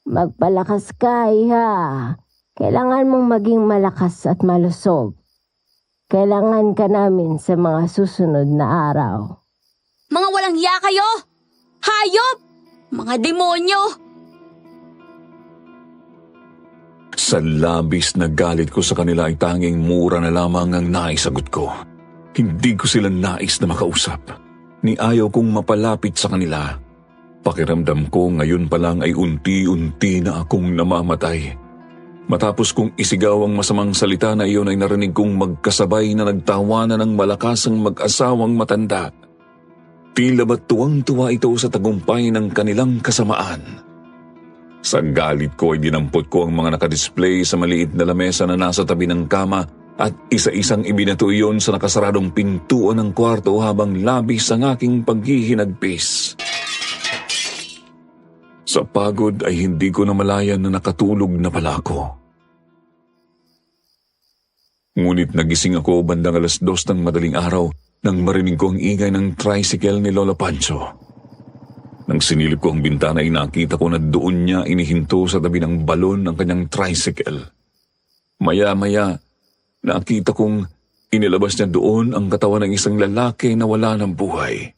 Magpalakas ka, Iha. Kailangan mong maging malakas at malusog. Kailangan ka namin sa mga susunod na araw. Mga walang hiya kayo! Hayop! Mga demonyo! Sa labis na galit ko sa kanila ay tanging mura na lamang ang naisagot ko. Hindi ko sila nais na makausap. Ni ayaw kong mapalapit sa kanila. Pakiramdam ko ngayon pa lang ay unti-unti na akong namamatay. Matapos kong isigaw ang masamang salita na iyon ay narinig kong magkasabay na nagtawanan ng malakas ang mag-asawang matanda. Tila ba't tuwang-tuwa ito sa tagumpay ng kanilang kasamaan. Sa galit ko ay dinampot ko ang mga nakadisplay sa maliit na lamesa na nasa tabi ng kama at isa-isang ibinato iyon sa nakasaradong pintuan ng kwarto habang labis ang aking paghihinagpis. Sa pagod ay hindi ko namalayan na nakatulog na pala ako. Ngunit nagising ako bandang 2:00 ng madaling araw nang marinig ko ang ingay ng tricycle ni Lolo Pancho. Nang sinilip ko ang bintana ay nakita ko na doon niya inihinto sa tabi ng balon ang kanyang tricycle. Maya-maya, nakita kong inilabas niya doon ang katawan ng isang lalaki na wala ng buhay.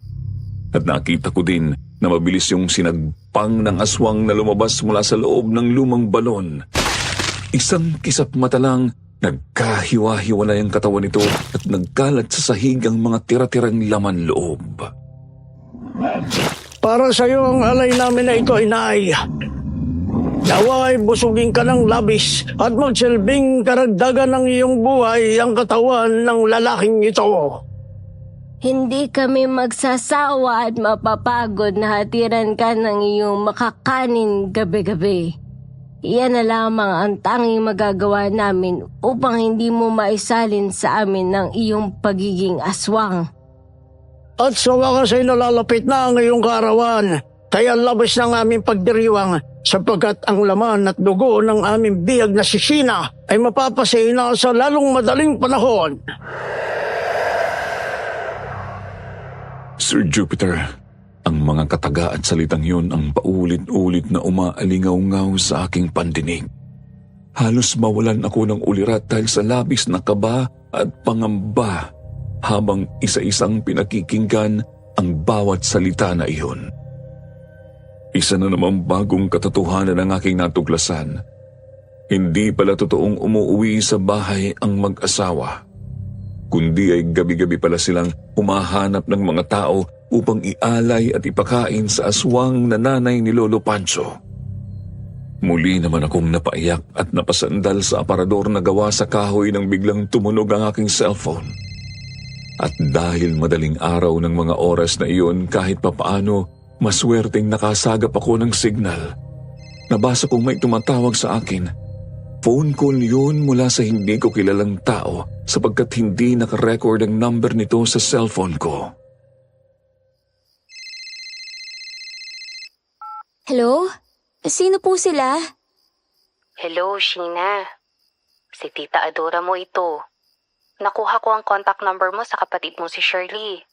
At nakita ko din na mabilis yung sinagpang ng aswang na lumabas mula sa loob ng lumang balon. Isang kisap mata lang, nagkahiwa-hiwalay ang katawan nito at nagkalat sa sahig ang mga tira-tirang laman loob. Para sa iyo ang alay namin na ito, inay. Nawa ay busugin ka ng labis at magsilbing karagdagan ng iyong buhay ang katawan ng lalaking ito. Hindi kami magsasawa at mapapagod na hatiran ka ng iyong makakanin gabi-gabi. Iyan na lamang ang tanging magagawa namin upang hindi mo maisalin sa amin ng iyong pagiging aswang. At sa wakas ay nalalapit na ang iyong kaarawan, kaya labis ng aming pagdiriwang sapagkat ang laman at dugo ng aming biyag na si Sheena ay mapapasina sa lalong madaling panahon. Sir Jupiter, ang mga kataga at salitang yun ang paulit-ulit na umaalingaw-ngaw sa aking pandinig. Halos mawalan ako ng ulirat dahil sa labis na kaba at pangamba habang isa-isang pinakikinggan ang bawat salita na iyon. Isa na namang bagong katotohanan ang aking natuklasan. Hindi pala totoong umuwi sa bahay ang mag-asawa, kundi ay gabi-gabi pala silang humahanap ng mga tao upang ialay at ipakain sa aswang na nanay ni Lolo Pancho. Muli naman akong napaiyak at napasandal sa aparador na gawa sa kahoy nang biglang tumunog ang aking cellphone. At dahil madaling araw ng mga oras na iyon, kahit papaano, maswerteng nakasagap ako ng signal. Nabasa kong may tumatawag sa akin. Phone call yun mula sa hindi ko kilalang tao sapagkat hindi nakarecord ang number nito sa cellphone ko. Hello? Sino po sila? Hello, Sheena. Si Tita Adora mo ito. Nakuha ko ang contact number mo sa kapatid mo si Shirley.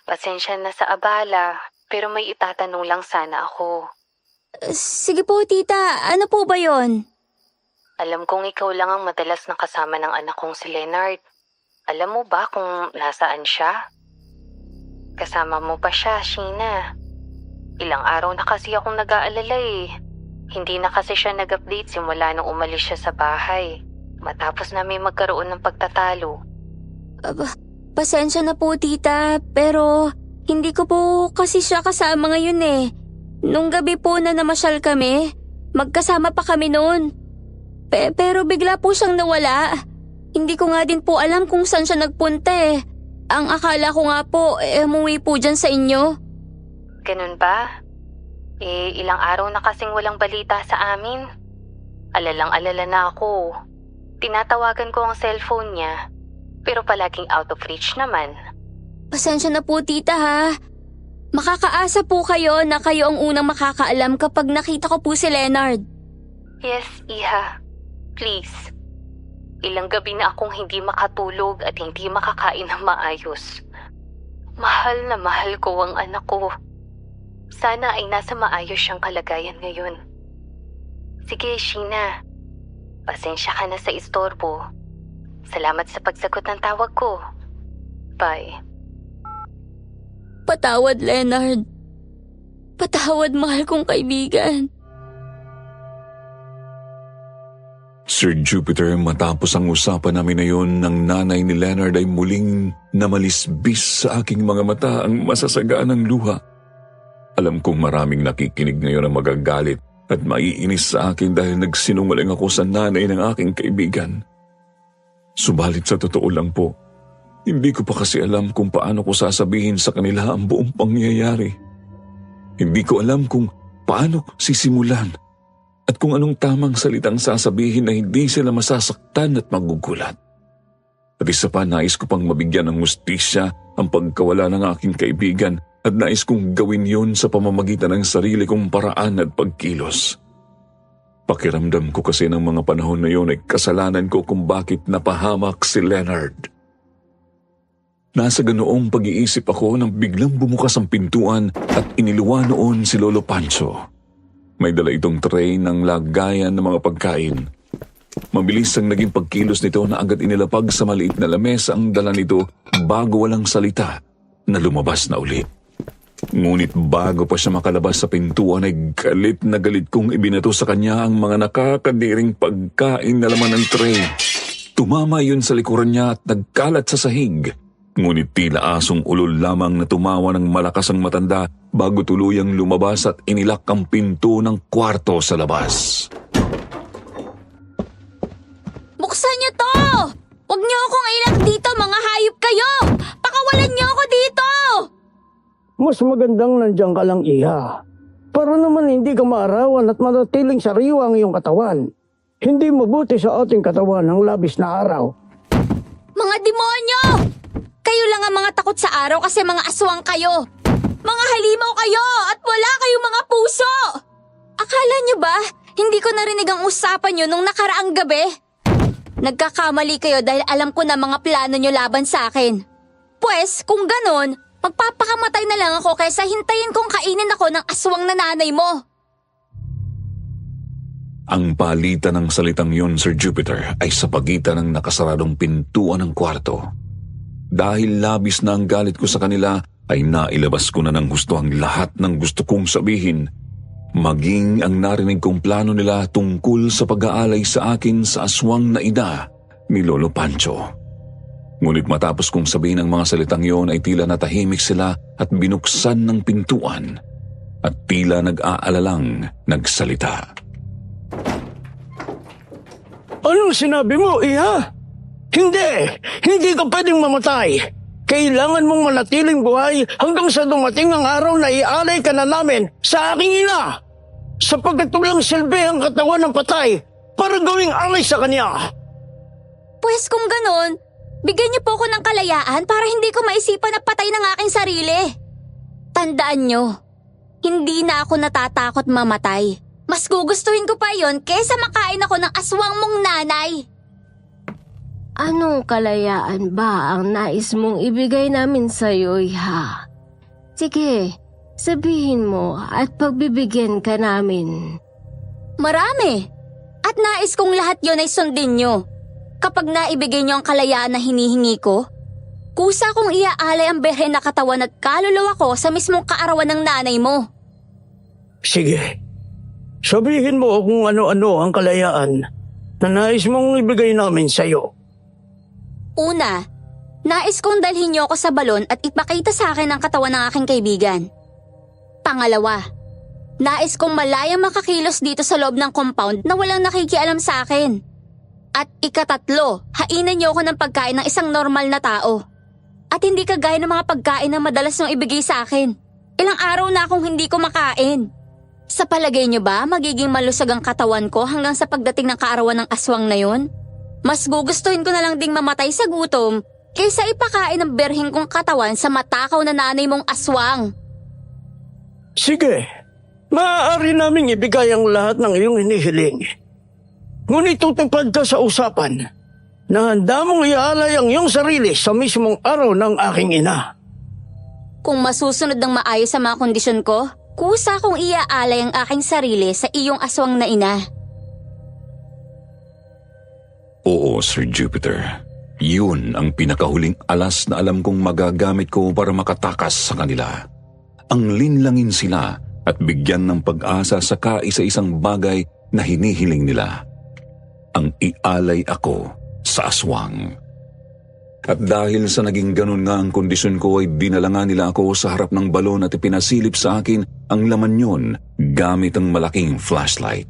Pasensya na sa abala, pero may itatanong lang sana ako. Sige po, tita. Ano po ba yon? Alam kong ikaw lang ang madalas na kasama ng anak kong si Leonard. Alam mo ba kung nasaan siya? Kasama mo pa siya, Sheena. Ilang araw na kasi akong nag-aalala eh. Hindi na kasi siya nag-update simula nung umalis siya sa bahay. Matapos namin magkaroon ng pagtatalo. Pasensya na po, tita. Pero hindi ko po kasi siya kasama ngayon eh. Nung gabi po na namasyal kami, magkasama pa kami noon. Pero bigla po siyang nawala. Hindi ko nga din po alam kung saan siya nagpunta eh. Ang akala ko nga po, umuwi po dyan sa inyo. Ganun ba? Ilang araw na kasing walang balita sa amin. Alalang-alala na ako. Tinatawagan ko ang cellphone niya, pero palaging out of reach naman. Pasensya na po, tita ha. Makakaasa po kayo na kayo ang unang makakaalam kapag nakita ko po si Leonard. Yes, Iha. Please. Ilang gabi na akong hindi makatulog at hindi makakain ng maayos. Mahal na mahal ko ang anak ko. Sana ay nasa maayos siyang kalagayan ngayon. Sige, Sheena. Pasensya ka na sa istorbo. Salamat sa pagsagot ng tawag ko. Bye. Patawad, Leonard. Patawad, mahal kong kaibigan. Sir Jupiter, matapos ang usapan namin na yun, ng nanay ni Leonard ay muling namalisbis sa aking mga mata ang masasaganang luha. Alam kong maraming nakikinig ngayon ang magagalit at maiinis sa akin dahil nagsinungaling ako sa nanay ng aking kaibigan. Subalit sa totoo lang po, hindi ko pa kasi alam kung paano ko sasabihin sa kanila ang buong pangyayari. Hindi ko alam kung paano sisimulan at kung anong tamang salitang sasabihin na hindi sila masasaktan at magugulat. At isa pa, nais ko pang mabigyan ng hustisya ang pagkawala ng aking kaibigan at nais kong gawin yon sa pamamagitan ng sarili kong paraan at pagkilos. Pakiramdam ko kasi ng mga panahon na yon ay kasalanan ko kung bakit napahamak si Leonard. Nasa ganoong pag-iisip ako nang biglang bumukas ang pintuan at iniluwa noon si Lolo Pancho. May dala itong tray ng lagayan ng mga pagkain. Mabilis ang naging pagkilos nito na agad inilapag sa maliit na lamesa ang dala nito bago walang salita na lumabas na uli. Ngunit bago pa siya makalabas sa pintuan ay galit na galit kong ibinato sa kanya ang mga nakakadiring pagkain na laman ng tray. Tumama yun sa likuran niya at nagkalat sa sahig. Ngunit tila asong ulol lamang na tumawa ng malakas ang matanda bago tuluyang lumabas at inilak ang pinto ng kwarto sa labas. Buksan niyo to! Huwag niyo akong ilak dito, mga hayop kayo! Pakawalan niyo ako dito! Mas magandang nandiyan ka lang, Iha. Para naman hindi ka maarawan at manatiling sariwa ang iyong katawan. Hindi mabuti sa ating katawan ang labis na araw. Mga demonyo! Kayo lang ang mga takot sa araw kasi mga aswang kayo. Mga halimaw kayo at wala kayong mga puso! Akala niyo ba, hindi ko narinig ang usapan niyo nung nakaraang gabi? Nagkakamali kayo dahil alam ko na mga plano niyo laban sa akin. Pwes, kung ganon, Magpapakamatay na lang ako kaysa hintayin kong kainin ako ng aswang na nanay mo. Ang palitan ng salitang yon, Sir Jupiter, ay sa pagitan ng nakasaradong pintuan ng kwarto. Dahil labis na ang galit ko sa kanila, ay nailabas ko na ng gusto ang lahat ng gusto kong sabihin, maging ang narinig kong plano nila tungkol sa pag-aalay sa akin sa aswang na ina ni Lolo Pancho. Ngunit matapos kong sabihin ang mga salitang yon ay tila natahimik sila at binuksan ng pintuan at tila nag-aalalang nagsalita. Anong sinabi mo, Iha? Hindi ka pwedeng mamatay. Kailangan mong manatiling buhay hanggang sa dumating ang araw na ialay ka na namin sa aking ina. Sapagkat walang silbi ang katawan ng patay para gawing alay sa kanya. Pues kung ganon, bigyan niyo po ako ng kalayaan para hindi ko maisipan na patay ng aking sarili. Tandaan niyo, hindi na ako natatakot mamatay. Mas gugustuhin ko pa yon kaysa makain ako ng aswang mong nanay. Anong kalayaan ba ang nais mong ibigay namin sa'yo, Iha? Sige, sabihin mo at pagbibigyan ka namin. Marami. At nais kong lahat yon ay sundin niyo. Kapag naibigay niyo ang kalayaan na hinihingi ko, kusa kong iaalay ang berhen na katawan at kaluluwa ko sa mismong kaarawan ng nanay mo. Sige, sabihin mo kung ano-ano ang kalayaan na nais mong ibigay namin sa'yo. Una, nais kong dalhin niyo ako sa balon at ipakita sa akin ang katawan ng aking kaibigan. Pangalawa, nais kong malayang makakilos dito sa loob ng compound na walang nakikialam sa akin. At ikatatlo, hainan niyo ako ng pagkain ng isang normal na tao. At hindi kagaya ng mga pagkain na madalas niyong ibigay sa akin. Ilang araw na akong hindi ko makain. Sa palagay niyo ba magiging malusag ang katawan ko hanggang sa pagdating ng kaarawan ng aswang na yon? Mas gugustuhin ko na lang ding mamatay sa gutom kaysa ipakain ang berhing kong katawan sa matakaw na nanay mong aswang. Sige, maaari naming ibigay ang lahat ng iyong hinihiling. Ngunit tutupad ka sa usapan na handa mong iaalay ang iyong sarili sa mismong araw ng aking ina. Kung masusunod ng maayos sa mga kondisyon ko, kusa kong iaalay ang aking sarili sa iyong aswang na ina. Oo, Sir Jupiter. Yun ang pinakahuling alas na alam kong magagamit ko para makatakas sa kanila. Ang linlangin sila at bigyan ng pag-asa sa kaisa-isang bagay na hinihiling nila. Ang ialay ako sa aswang. At dahil sa naging ganun nga ang kondisyon ko ay dinala nga nila ako sa harap ng balon at ipinasilip sa akin ang laman yon gamit ang malaking flashlight.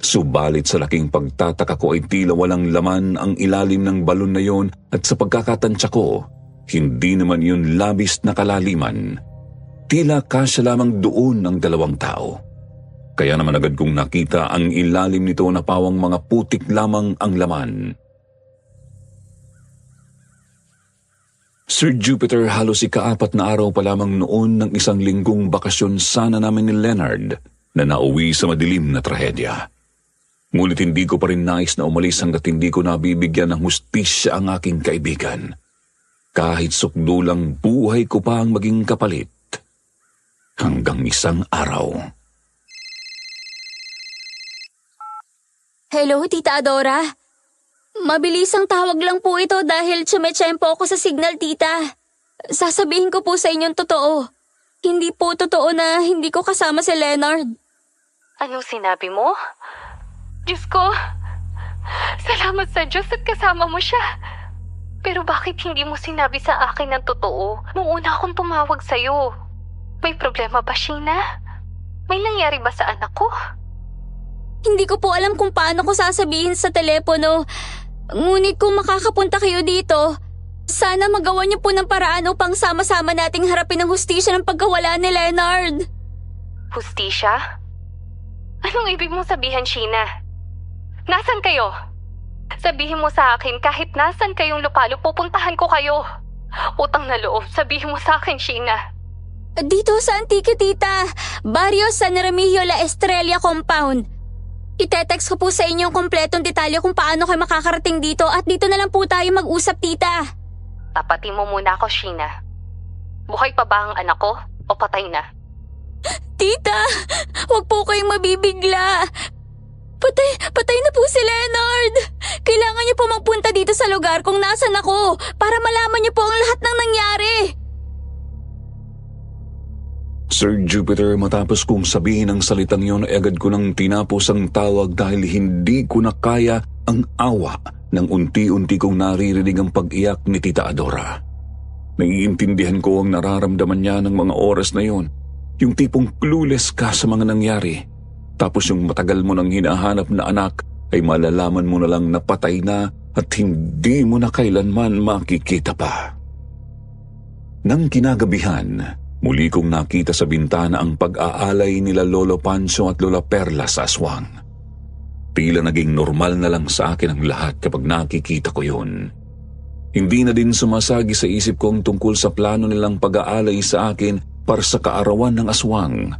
Subalit sa laking pagtataka ko ay tila walang laman ang ilalim ng balon na yon at sa pagkakatansya ko, hindi naman yun labis na kalaliman. Tila kasya lamang doon ang dalawang tao. Kaya naman agad kong nakita ang ilalim nito na pawang mga putik lamang ang laman. Sir Jupiter, halos ika-4 na araw pa lamang noon ng isang linggong bakasyon sana namin ni Leonard na nauwi sa madilim na trahedya. Ngunit hindi ko pa rin nais na umalis hanggat hindi ko nabibigyan ng hustisya ang aking kaibigan. Kahit sukdulang buhay ko pa ang maging kapalit. Hanggang isang araw. Hello, Tita Adora. Mabilis ang tawag lang po ito dahil tsumetsyempo ako sa signal, Tita. Sasabihin ko po sa inyong totoo. Hindi po totoo na hindi ko kasama si Leonard. Anong sinabi mo? Diyos ko, salamat sa Diyos at kasama mo siya. Pero bakit hindi mo sinabi sa akin ng totoo nung una akong tumawag sa'yo? May problema ba, Sheena? May nangyari ba sa anak ko? Hindi ko po alam kung paano ko sasabihin sa telepono. Ngunit kung makakapunta kayo dito, sana magawa niyo po ng paraan upang sama-sama nating harapin ang hustisya ng pagkawala ni Leonard. Hustisya? Anong ibig mong sabihin, Sheena? Nasaan kayo? Sabihin mo sa akin kahit nasan kayong lupalo, pupuntahan ko kayo. Utang na loob, sabihin mo sa akin, Sheena. Dito sa Antique, Tita. Barrio San Remigio La Estrella Compound. Ite-text ko po sa inyo ang kompletong detalye kung paano kayo makakarating dito at dito na lang po tayo mag-usap, Tita. Tapatin mo muna ako, Sheena. Buhay pa ba ang anak ko o patay na? Tita, huwag po kayong mabibigla. Patay na po si Leonard. Kailangan niyo po magpunta dito sa lugar kung nasan ako para malaman niyo po ang lahat ng nangyari. Sir Jupiter, matapos kong sabihin ang salitang yon ay agad ko nang tinapos ang tawag dahil hindi ko na kaya ang awa nang unti-unti kong naririnig ang pag-iyak ni Tita Adora. Naiintindihan ko ang nararamdaman niya ng mga oras na yon. Yung tipong clueless ka sa mga nangyari. Tapos yung matagal mo nang hinahanap na anak ay malalaman mo na lang na patay na at hindi mo na kailanman makikita pa. Nang kinagabihan, muli kong nakita sa bintana ang pag-aalay nila Lolo Pancho at Lola Perla sa aswang. Tila naging normal na lang sa akin ang lahat kapag nakikita ko yun. Hindi na din sumasagi sa isip ko ang tungkol sa plano nilang pag-aalay sa akin para sa kaarawan ng aswang.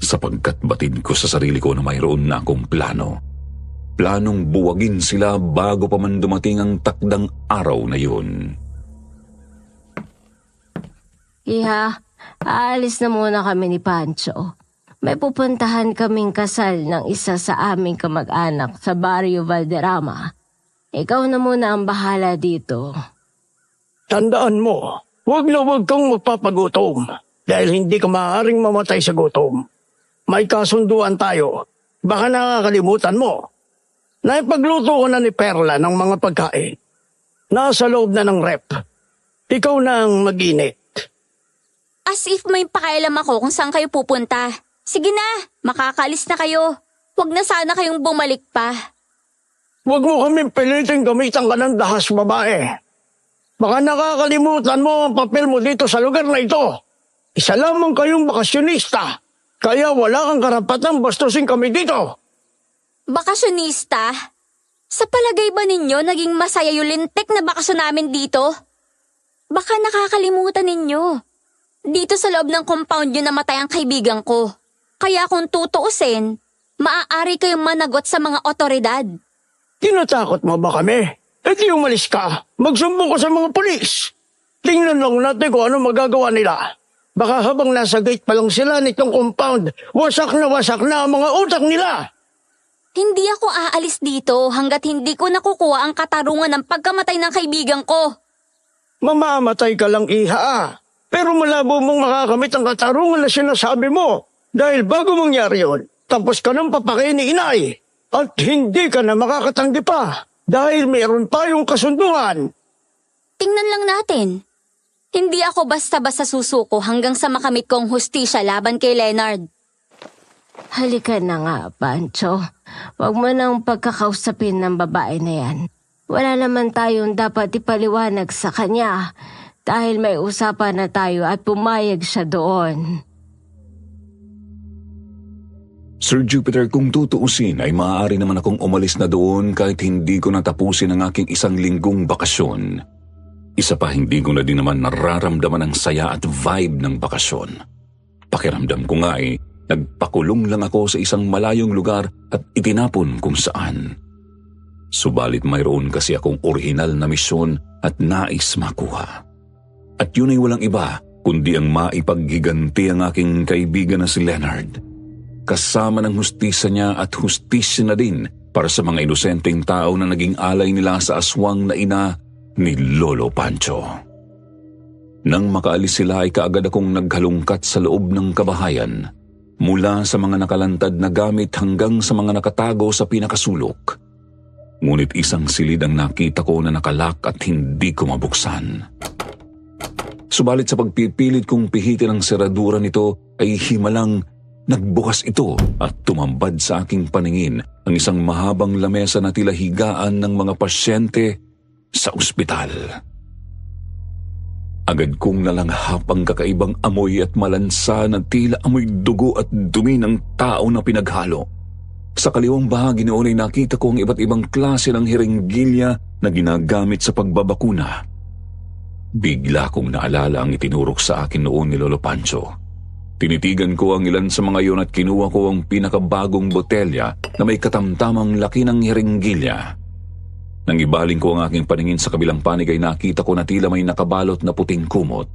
Sapagkat batid ko sa sarili ko na mayroon na akong plano. Planong buwagin sila bago pa man dumating ang takdang araw na yun. Iha, aalis na muna kami ni Pancho. May pupuntahan kaming kasal ng isa sa aming kamag-anak sa Barrio Valderrama. Ikaw na muna ang bahala dito. Tandaan mo, huwag na huwag kang magpapagutom dahil hindi ka maaaring mamatay sa gutom. May kasunduan tayo. Baka nakakalimutan mo. Naipagluto ko na ni Perla ng mga pagkain. Nasa loob na ng rep. Ikaw na ang mag-init. As if may pakialam ako kung saan kayo pupunta. Sige na, makakalis na kayo. Huwag na sana kayong bumalik pa. Huwag mo kaming piliting gamitan ka ng dahas, babae. Baka nakakalimutan mo ang papel mo dito sa lugar na ito. Isa lamang kayong bakasyonista. Kaya wala kang karapatang bastusin kami dito. Bakasyonista? Sa palagay ba ninyo naging masaya yung lintik na bakasyon namin dito? Baka nakakalimutan ninyo. Dito sa loob ng compound yun namatay ang kaibigan ko. Kaya kung tutuusin, maaari kayong managot sa mga otoridad. Tinatakot mo ba kami? E di umalis ka. Magsumbong ka sa mga pulis. Tingnan lang natin kung ano magagawa nila. Baka habang nasa gate pa lang sila nitong compound, wasak na ang mga utak nila. Hindi ako aalis dito hanggat hindi ko nakukuha ang katarungan ng pagkamatay ng kaibigan ko. Mamamatay ka lang, iha. Pero malabo mong makakamit ang katarungan na sinasabi mo. Dahil bago mangyari yun, tapos ka ng papakain ni inay. At hindi ka na makakatanggi pa. Dahil mayroon tayong kasunduan. Tingnan lang natin. Hindi ako basta-basta susuko hanggang sa makamit kong hustisya laban kay Leonard. Halika na nga, Pancho. Huwag mo nang pagkakausapin ng babae na yan. Wala naman tayong dapat ipaliwanag sa kanya dahil may usapan na tayo at pumayag siya doon. Sir Jupiter, kung tutuusin ay maaari naman akong umalis na doon kahit hindi ko natapusin ang aking 1 linggong bakasyon. Isa pa, hindi ko na din naman nararamdaman ang saya at vibe ng bakasyon. Pakiramdam ko nga nagpakulong lang ako sa isang malayong lugar at itinapon kung saan. Subalit mayroon kasi akong orihinal na misyon at nais makuha. At yun ay walang iba kundi ang maipaghiganti ang aking kaibigan na si Leonard. Kasama ng hustisya niya at hustisya na din para sa mga inosenteng tao na naging alay nila sa aswang na ina ni Lolo Pancho. Nang makaalis sila ay kaagad akong naghalungkat sa loob ng kabahayan, mula sa mga nakalantad na gamit hanggang sa mga nakatago sa pinakasulok. Ngunit isang silid ang nakita ko na nakalak at hindi ko mabuksan. Subalit sa pagpipilit kong pihitin ang seradura nito ay himalang nagbukas ito at tumambad sa aking paningin ang isang mahabang lamesa na tila higaan ng mga pasyente sa ospital. Agad kong nalanghap ang kakaibang amoy at malansa na tila amoy dugo at dumi ng tao na pinaghalo. Sa kaliwang bahagi noon ay nakita ko ang iba't ibang klase ng hiringgilya na ginagamit sa pagbabakuna. Bigla kong naalala ang itinurok sa akin noon ni Lolo Pancho. Tinitigan ko ang ilan sa mga iyon at kinuha ko ang pinakabagong botelya na may katamtamang laki ng hiringgilya. Nang ibaling ko ang aking paningin sa kabilang panig ay nakita ko na tila may nakabalot na puting kumot.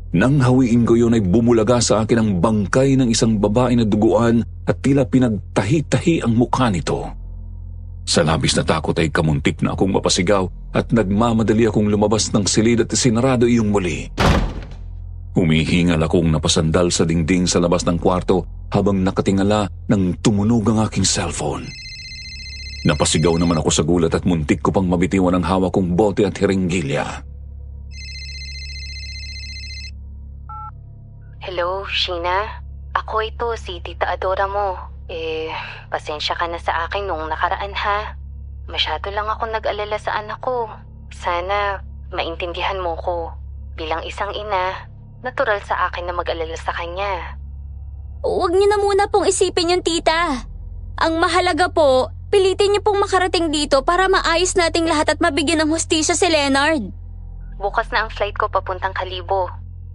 Nang hawiin ko yun ay bumulaga sa akin ang bangkay ng isang babae na duguan at tila pinagtahi-tahi ang mukha nito. Sa labis na takot ay kamuntik na akong mapasigaw at nagmamadali akong lumabas ng silid at sinarado iyong muli. Humihingal akong napasandal sa dingding sa labas ng kwarto habang nakatingala nang tumunog ang aking cellphone. Napasigaw naman ako sa gulat at muntik ko pang mabitiwan ang hawak kong bote at hiringgilya. Hello, Sheena? Ako ito, si Tita Adora mo. Pasensya ka na sa akin nung nakaraan ha. Masyado lang ako nag-alala sa anak ko. Sana maintindihan mo ko. Bilang isang ina, natural sa akin na mag-alala sa kanya. Huwag niyo na muna pong isipin yung tita. Ang mahalaga po, pilitin niyo pong makarating dito para maayos nating lahat at mabigyan ng hustisya si Leonard. Bukas na ang flight ko papuntang Kalibo.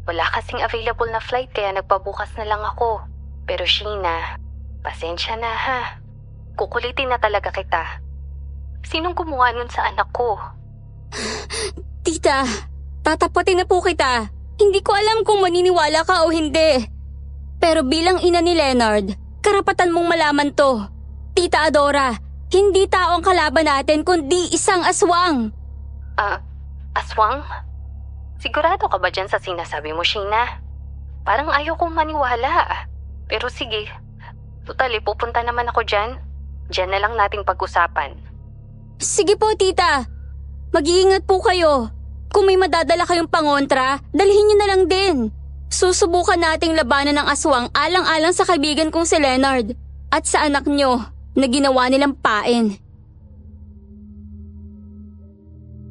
Wala kasing available na flight kaya nagpabukas na lang ako. Pero Sheena, pasensya na ha. Kukulitin na talaga kita. Sinong gumawa nun sa anak ko? Tita, tatapatin na po kita. Hindi ko alam kung maniniwala ka o hindi. Pero bilang ina ni Leonard, karapatan mong malaman to. Tita Adora, hindi tao ang kalaban natin kundi isang aswang. Aswang? Sigurado ka ba dyan sa sinasabi mo, Sheena? Parang ayaw kong maniwala. Pero sige, totally pupunta naman ako dyan. Diyan na lang nating pag-usapan. Sige po, tita. Mag-iingat po kayo. Kung may madadala kayong pangontra, dalhin niyo na lang din. Susubukan nating labanan ng aswang alang-alang sa kaibigan kong si Leonard at sa anak niyo na ginawa nilang pain.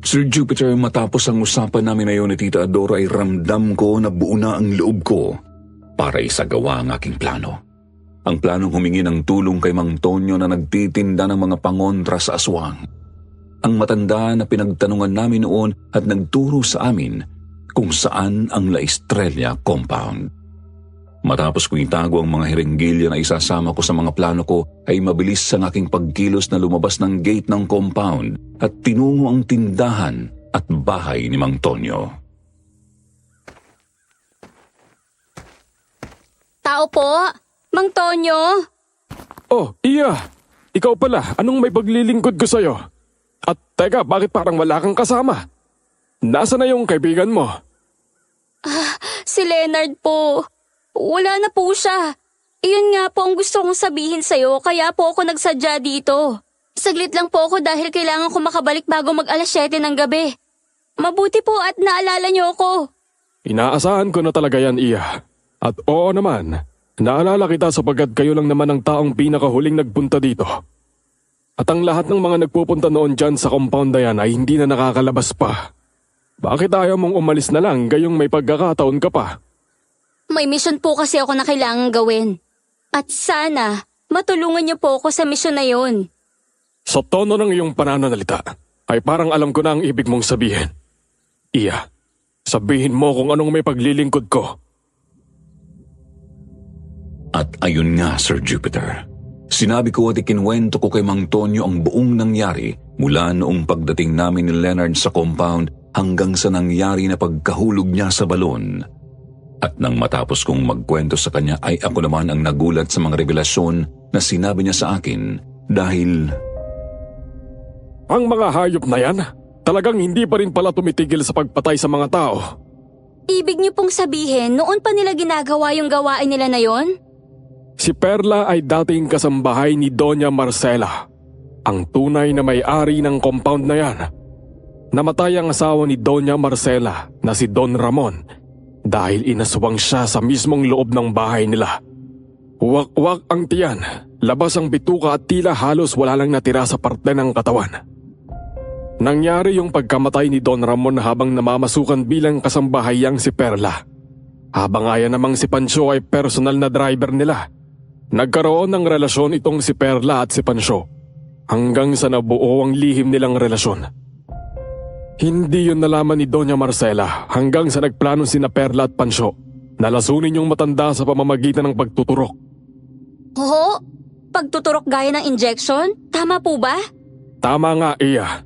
Sir Jupiter, matapos ang usapan namin na yun ni Tita Adora ay ramdam ko na buo na ang loob ko para isagawa ang aking plano. Ang planong humingi ng tulong kay Mang Tonyo na nagtitinda ng mga pangontra sa aswang. Ang matanda na pinagtanungan namin noon at nagturo sa amin kung saan ang La Estrella Compound. Matapos kong itago ang mga hiringgilya na isasama ko sa mga plano ko, ay mabilis ang aking pagkilos na lumabas ng gate ng compound at tinungo ang tindahan at bahay ni Mang Tonyo. Tao po, Mang Tonyo. Oh, Iya! Ikaw pala, anong may paglilingkod ko sa'yo? At teka, bakit parang wala kang kasama? Nasa na yung kaibigan mo? Si Leonard po. Wala na po siya. Iyon nga po ang gusto kong sabihin sa'yo, kaya po ako nagsadya dito. Saglit lang po ako dahil kailangan ko makabalik bago mag-alas 7 ng gabi. Mabuti po at naalala niyo ako. Inaasahan ko na talaga yan, Iya. At oo naman, naalala kita sapagkat kayo lang naman ang taong pinakahuling nagpunta dito. At ang lahat ng mga nagpupunta noon dyan sa compound na yan ay hindi na nakakalabas pa. Bakit ayaw mong umalis na lang gayong may pagkakataon ka pa? May mission po kasi ako na kailangan gawin. At sana, matulungan niyo po ako sa mission na yon. Sa tono ng iyong pananalita, ay parang alam ko na ang ibig mong sabihin. Iya, sabihin mo kung anong may paglilingkod ko. At ayun nga, Sir Jupiter. Sinabi ko at ikinwento ko kay Mang Tonyo ang buong nangyari mula noong pagdating namin ni Leonard sa compound hanggang sa nangyari na pagkahulog niya sa balon. At nang matapos kong magkwento sa kanya ay ako naman ang nagulat sa mga revelasyon na sinabi niya sa akin dahil... Ang mga hayop na yan, talagang hindi pa rin pala tumitigil sa pagpatay sa mga tao. Ibig niyo pong sabihin, noon pa nila ginagawa yung gawain nila na yon? Si Perla ay dating kasambahay ni Doña Marcela, ang tunay na may-ari ng compound na yan. Namatay ang asawa ni Doña Marcela na si Don Ramon dahil inaswang siya sa mismong loob ng bahay nila. Huwak-huwak ang tiyan, labas ang bituka at tila halos wala lang natira sa parte ng katawan. Nangyari yung pagkamatay ni Don Ramon habang namamasukan bilang kasambahay si Perla. Habang ayan namang si Pancho ay personal na driver nila. Nagkaroon ng relasyon itong si Perla at si Pancho hanggang sa nabuo ang lihim nilang relasyon. Hindi yun nalaman ni Doña Marcela hanggang sa nagplano sina Perla at Pancho na lasunin yung matanda sa pamamagitan ng pagtuturok. Oo? Pagtuturok gaya ng injection? Tama po ba? Tama nga, Iya.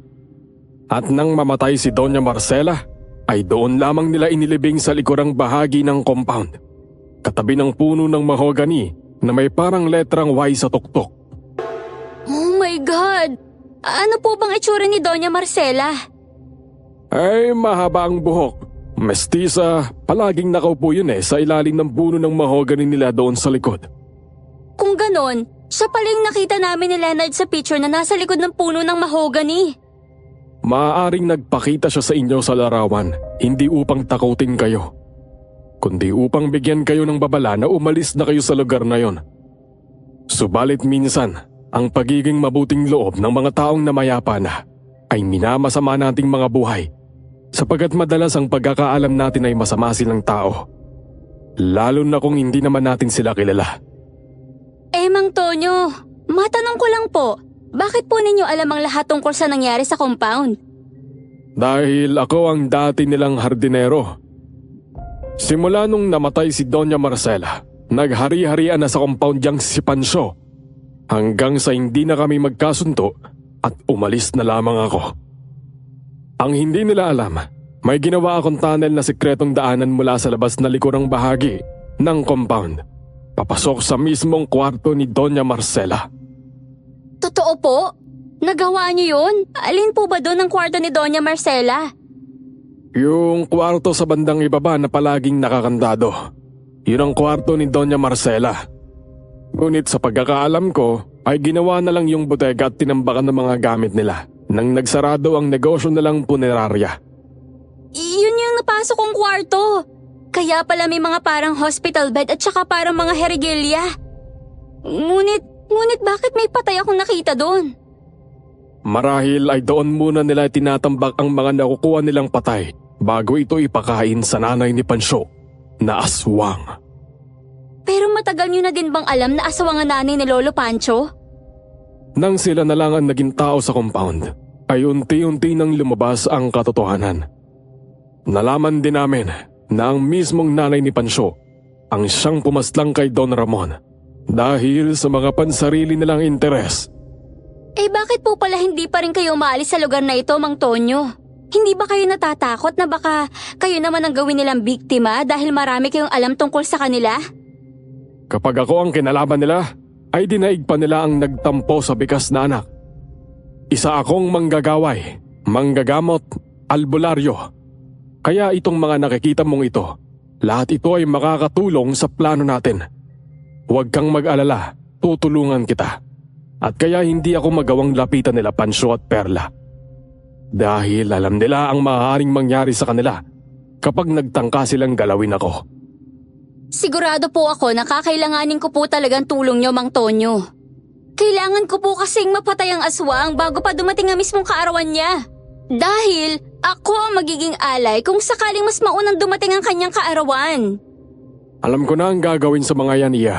At nang mamatay si Doña Marcela, ay doon lamang nila inilibing sa likurang bahagi ng compound, katabi ng puno ng mahogany na may parang letrang Y sa tuktok. Oh my God! Ano po bang itsura ni Doña Marcela? Ay, mahaba ang buhok. Mestiza, palaging nakaupo yun sa ilalim ng puno ng mahogany nila doon sa likod. Kung ganon, siya pala yung nakita namin ni Leonard sa picture na nasa likod ng puno ng mahogany. Maaaring nagpakita siya sa inyo sa larawan, hindi upang takutin kayo, kundi upang bigyan kayo ng babala na umalis na kayo sa lugar na yon. Subalit minsan, ang pagiging mabuting loob ng mga taong namayapa na ay minamasama nating mga buhay, sapagkat madalas ang pagkakaalam natin ay masama silang tao, lalo na kung hindi naman natin sila kilala. Mang Tonyo, matanong ko lang po, bakit po ninyo alam ang lahat tungkol sa nangyari sa compound? Dahil ako ang dati nilang hardinero. Simula nung namatay si Doña Marcela, naghari-harian na sa compound niyang si Pancho, hanggang sa hindi na kami magkasundo at umalis na lamang ako. Ang hindi nila alam, may ginawa akong tunnel na sikretong daanan mula sa labas na likurang bahagi ng compound, papasok sa mismong kwarto ni Doña Marcela. Totoo po? Nagawa niyo yun? Alin po ba doon ang kwarto ni Doña Marcela? Yung kwarto sa bandang ibaba na palaging nakakandado. Yun ang kwarto ni Doña Marcela. Ngunit sa pagkakaalam ko, ay ginawa na lang yung bodega at tinambakan ng mga gamit nila nang nagsarado ang negosyo nilang punerarya. Yun yung napasok kong kwarto. Kaya pala may mga parang hospital bed at saka parang mga herigilya. Ngunit bakit may patay akong nakita doon? Marahil ay doon muna nila tinatambak ang mga nakukuha nilang patay bago ito ipakain sa nanay ni Pancho na aswang. Pero matagal nyo na din bang alam na aswang ang nanay ni Lolo Pancho? Nang sila na lang ang naging tao sa compound, ay unti-unti nang lumabas ang katotohanan. Nalaman din namin na ang mismong nanay ni Pancho ang siyang pumaslang kay Don Ramon dahil sa mga pansarili nilang interes. Bakit po pala hindi pa rin kayo umaalis sa lugar na ito, Mang Tonyo? Hindi ba kayo natatakot na baka kayo naman ang gawin nilang biktima dahil marami kayong alam tungkol sa kanila? Kapag ako ang kinalaban nila, ay dinaig pa nila ang nagtampo sa bigas na anak. Isa akong manggagaway, manggagamot, albularyo. Kaya itong mga nakikita mong ito, lahat ito ay makakatulong sa plano natin. Huwag kang mag-alala, tutulungan kita. At kaya hindi ako magawang lapitan nila Pancho at Perla. Dahil alam nila ang maaaring mangyari sa kanila kapag nagtangka silang galawin ako. Sigurado po ako na kakailanganin ko po talagang tulong nyo, Mang Tonyo. Kailangan ko po kasing mapatay ang aswang bago pa dumating ang mismong kaarawan niya. Dahil ako ang magiging alay kung sakaling mas maunang dumating ang kanyang kaarawan. Alam ko na ang gagawin sa mga yan, Iya.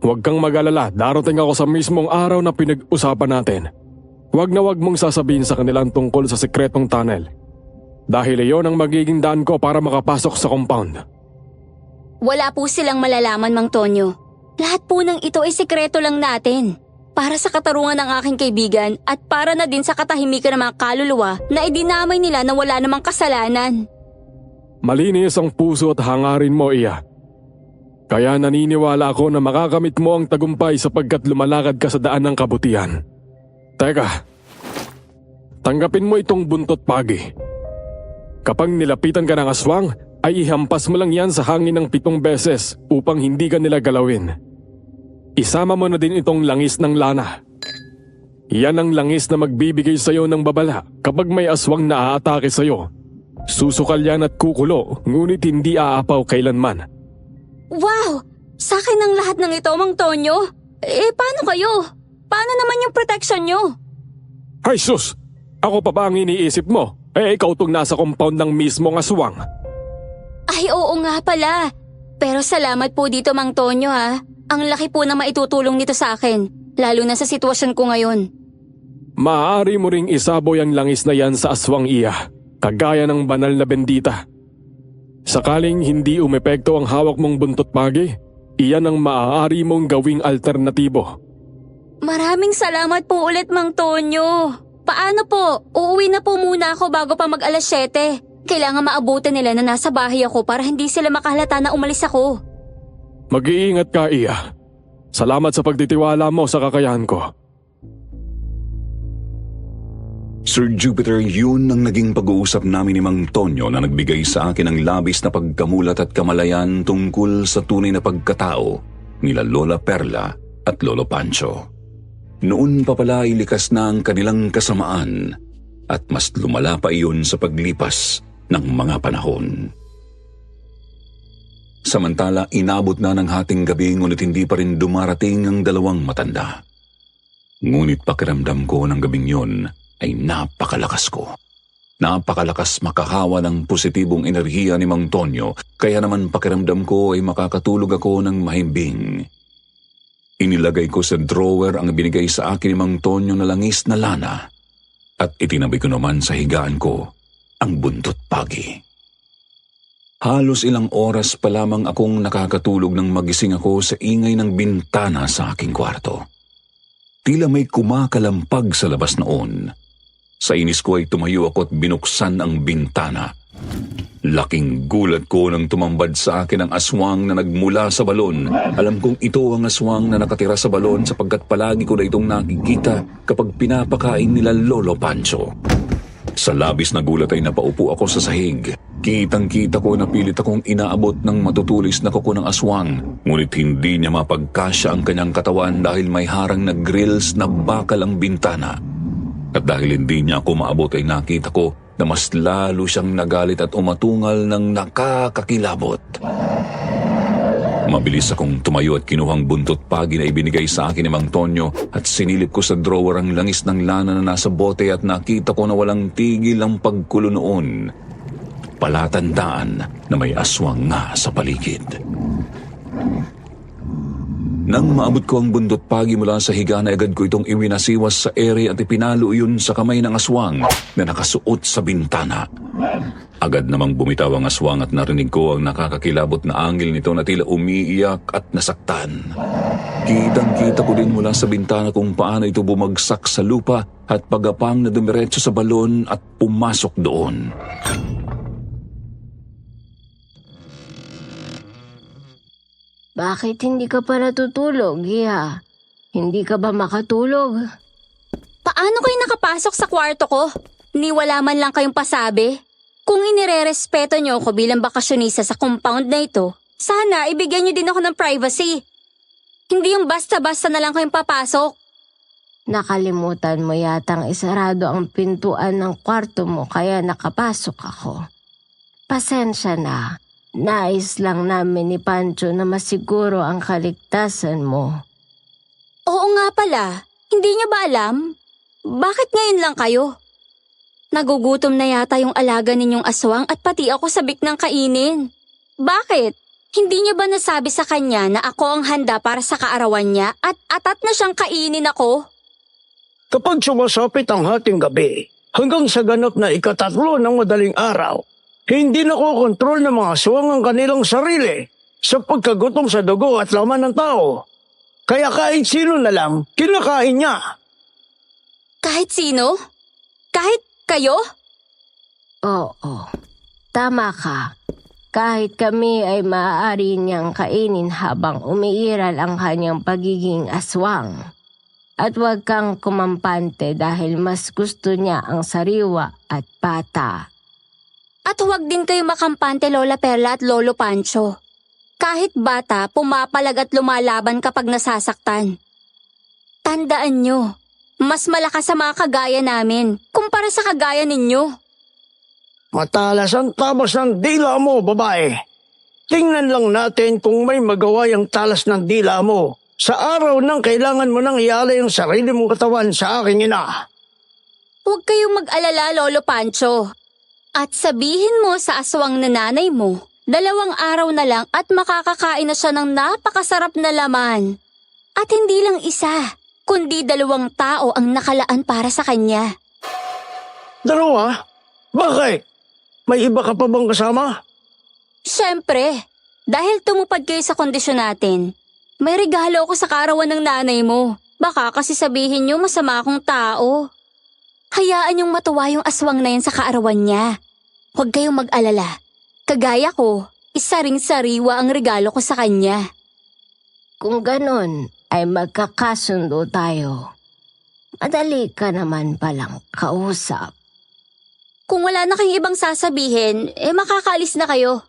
Huwag kang mag-alala, darating ako sa mismong araw na pinag-usapan natin. Huwag na huwag mong sasabihin sa kanilang tungkol sa sikretong tunnel. Dahil iyon ang magiging daan ko para makapasok sa compound. Wala po silang malalaman, Mang Tonyo. Lahat po ng ito ay sikreto lang natin. Para sa katarungan ng aking kaibigan at para na din sa katahimikan ng mga kaluluwa na idinamay nila na wala namang kasalanan. Malinis ang puso at hangarin mo, Iya. Kaya naniniwala ako na makakamit mo ang tagumpay sapagkat lumalakad ka sa daan ng kabutihan. Teka, tanggapin mo itong buntot pagi. Kapag nilapitan ka ng aswang, ay ihampas mo lang yan sa hangin ng 7 beses upang hindi ka nila galawin. Isama mo na din itong langis ng lana. Yan ang langis na magbibigay sa'yo ng babala kapag may aswang na aatake sa'yo. Susukal yan at kukulo, ngunit hindi aapaw kailanman. Wow! Sa akin ang lahat ng ito, Mang Tonyo. Paano kayo? Paano naman yung protection nyo? Ay sus! Ako pa ba ang iniisip mo? Ikaw tong nasa compound ng mismong aswang. Ay, oo nga pala. Pero salamat po dito, Mang Tonyo ha. Ang laki po na maitutulong nito sa akin, lalo na sa sitwasyon ko ngayon. Maaari mo ring isaboy ang langis na yan sa aswang, Iya, kagaya ng banal na bendita. Sakaling hindi umepekto ang hawak mong buntot pagi, iyan ang maaari mong gawing alternatibo. Maraming salamat po ulit, Mang Tonyo. Paano po? Uuwi na po muna ako bago pa mag-alas 7. Kailangan maabutan nila na nasa bahay ako para hindi sila makahalata na umalis ako. Mag-iingat ka, Iya. Salamat sa pagtitiwala mo sa kakayahan ko. Sir Jupiter, yun ang naging pag-uusap namin ni Mang Tonyo na nagbigay sa akin ng labis na pagkamulat at kamalayan tungkol sa tunay na pagkatao nila Lola Perla at Lolo Pancho. Noon pa pala ay likas na ang kanilang kasamaan at mas lumala pa iyon sa paglipas ng mga panahon. Samantala, inabot na ng hating gabi ngunit hindi pa rin dumarating ang dalawang matanda. Ngunit pakiramdam ko ng gabing yun ay napakalakas ko. Napakalakas makahawa ng positibong enerhiya ni Mang Tonyo, kaya naman pakiramdam ko ay makakatulog ako ng mahimbing. Inilagay ko sa drawer ang binigay sa akin ni Mang Tonyo na langis na lana at itinabi ko naman sa higaan ko ang buntot pagi. Halos ilang oras pa lamang akong nakakatulog nang magising ako sa ingay ng bintana sa aking kwarto. Tila may kumakalampag sa labas noon. Sa inis ko ay tumayo ako at binuksan ang bintana. Laking gulat ko nang tumambad sa akin ang aswang na nagmula sa balon. Alam kong ito ang aswang na nakatira sa balon sapagkat palagi ko na itong nakikita kapag pinapakain nila Lolo Pancho. Sa labis na gulat ay napaupo ako sa sahig. Kitang-kita ko na pilit akong inaabot ng matutulis na kuko ng aswang. Ngunit hindi niya mapagkasya ang kanyang katawan dahil may harang na grills na bakal ang bintana. At dahil hindi niya ako maabot ay nakita ko na mas lalo siyang nagalit at umatungal ng nakakakilabot. Mabilis akong tumayo at kinuhang buntot pagi na ibinigay sa akin ni Mang Tonyo at sinilip ko sa drawer ang langis ng lana na nasa bote at nakita ko na walang tigil ang pagkulo noon. Palatandaan na may aswang nga sa paligid. Nang maabot ko ang bundot pagi mula sa higa na agad ko itong iwinasiwas sa ere at ipinalo iyon sa kamay ng aswang na nakasuot sa bintana. Agad namang bumitaw ang aswang at narinig ko ang nakakakilabot na angil nito na tila umiiyak at nasaktan. Kitang-kita ko din mula sa bintana kung paano ito bumagsak sa lupa at pagapang na dumiretso sa balon at pumasok doon. Bakit hindi ka pa natutulog, Iya? Hindi ka ba makatulog? Paano kayo nakapasok sa kwarto ko? Ni wala man lang kayong pasabi? Kung inirerespeto niyo ako bilang bakasyonista sa compound na ito, sana ibigyan niyo din ako ng privacy. Hindi yung basta-basta na lang kayong papasok. Nakalimutan mo yatang isarado ang pintuan ng kwarto mo kaya nakapasok ako. Pasensya na. Nais lang namin ni Pancho na masiguro ang kaligtasan mo. Oo nga pala, hindi niyo ba alam? Bakit ngayon lang kayo? Nagugutom na yata yung alaga ninyong aswang at pati ako sabik ng kainin. Bakit? Hindi niyo ba nasabi sa kanya na ako ang handa para sa kaarawan niya at atat na siyang kainin ako? Kapag sumasapit ang hating gabi, hanggang sa ganap na ikatatlo ng madaling araw, hindi nakokontrol ng mga aswang ang kanilang sarili sa pagkagutom sa dugo at laman ng tao. Kaya kahit sino na lang, kinakain niya. Kahit sino? Kahit kayo? Oo, tama ka. Kahit kami ay maaari niyang kainin habang umiiral ang kanyang pagiging aswang. At huwag kang kumampante dahil mas gusto niya ang sariwa at pata. At huwag din kayo makampante, Lola Perla at Lolo Pancho. Kahit bata, pumapalag at lumalaban kapag nasasaktan. Tandaan nyo, mas malakas sa mga kagaya namin kumpara sa kagaya ninyo. Matalas ang tabas ng dila mo, babae. Tingnan lang natin kung may magawa yung talas ng dila mo sa araw nang kailangan mo nang ialay ang sarili mong katawan sa aking ina. Huwag kayong mag-alala, Lolo Pancho. At sabihin mo sa aswang na nanay mo, 2 araw na lang at makakakain na siya ng napakasarap na laman. At hindi lang isa, kundi 2 tao ang nakalaan para sa kanya. 2? Bakit? May iba ka pa bang kasama? Siyempre, dahil tumupad kayo sa kondisyon natin, may regalo ako sa kaarawan ng nanay mo. Baka kasi sabihin niyo masama akong tao. Hayaan niyong matuwa yung aswang na yan sa kaarawan niya. Huwag kayong mag-alala. Kagaya ko, isa ring sariwa ang regalo ko sa kanya. Kung ganon, ay magkakasundo tayo. Madali ka naman palang kausap. Kung wala na kayong ibang sasabihin, makakaalis na kayo.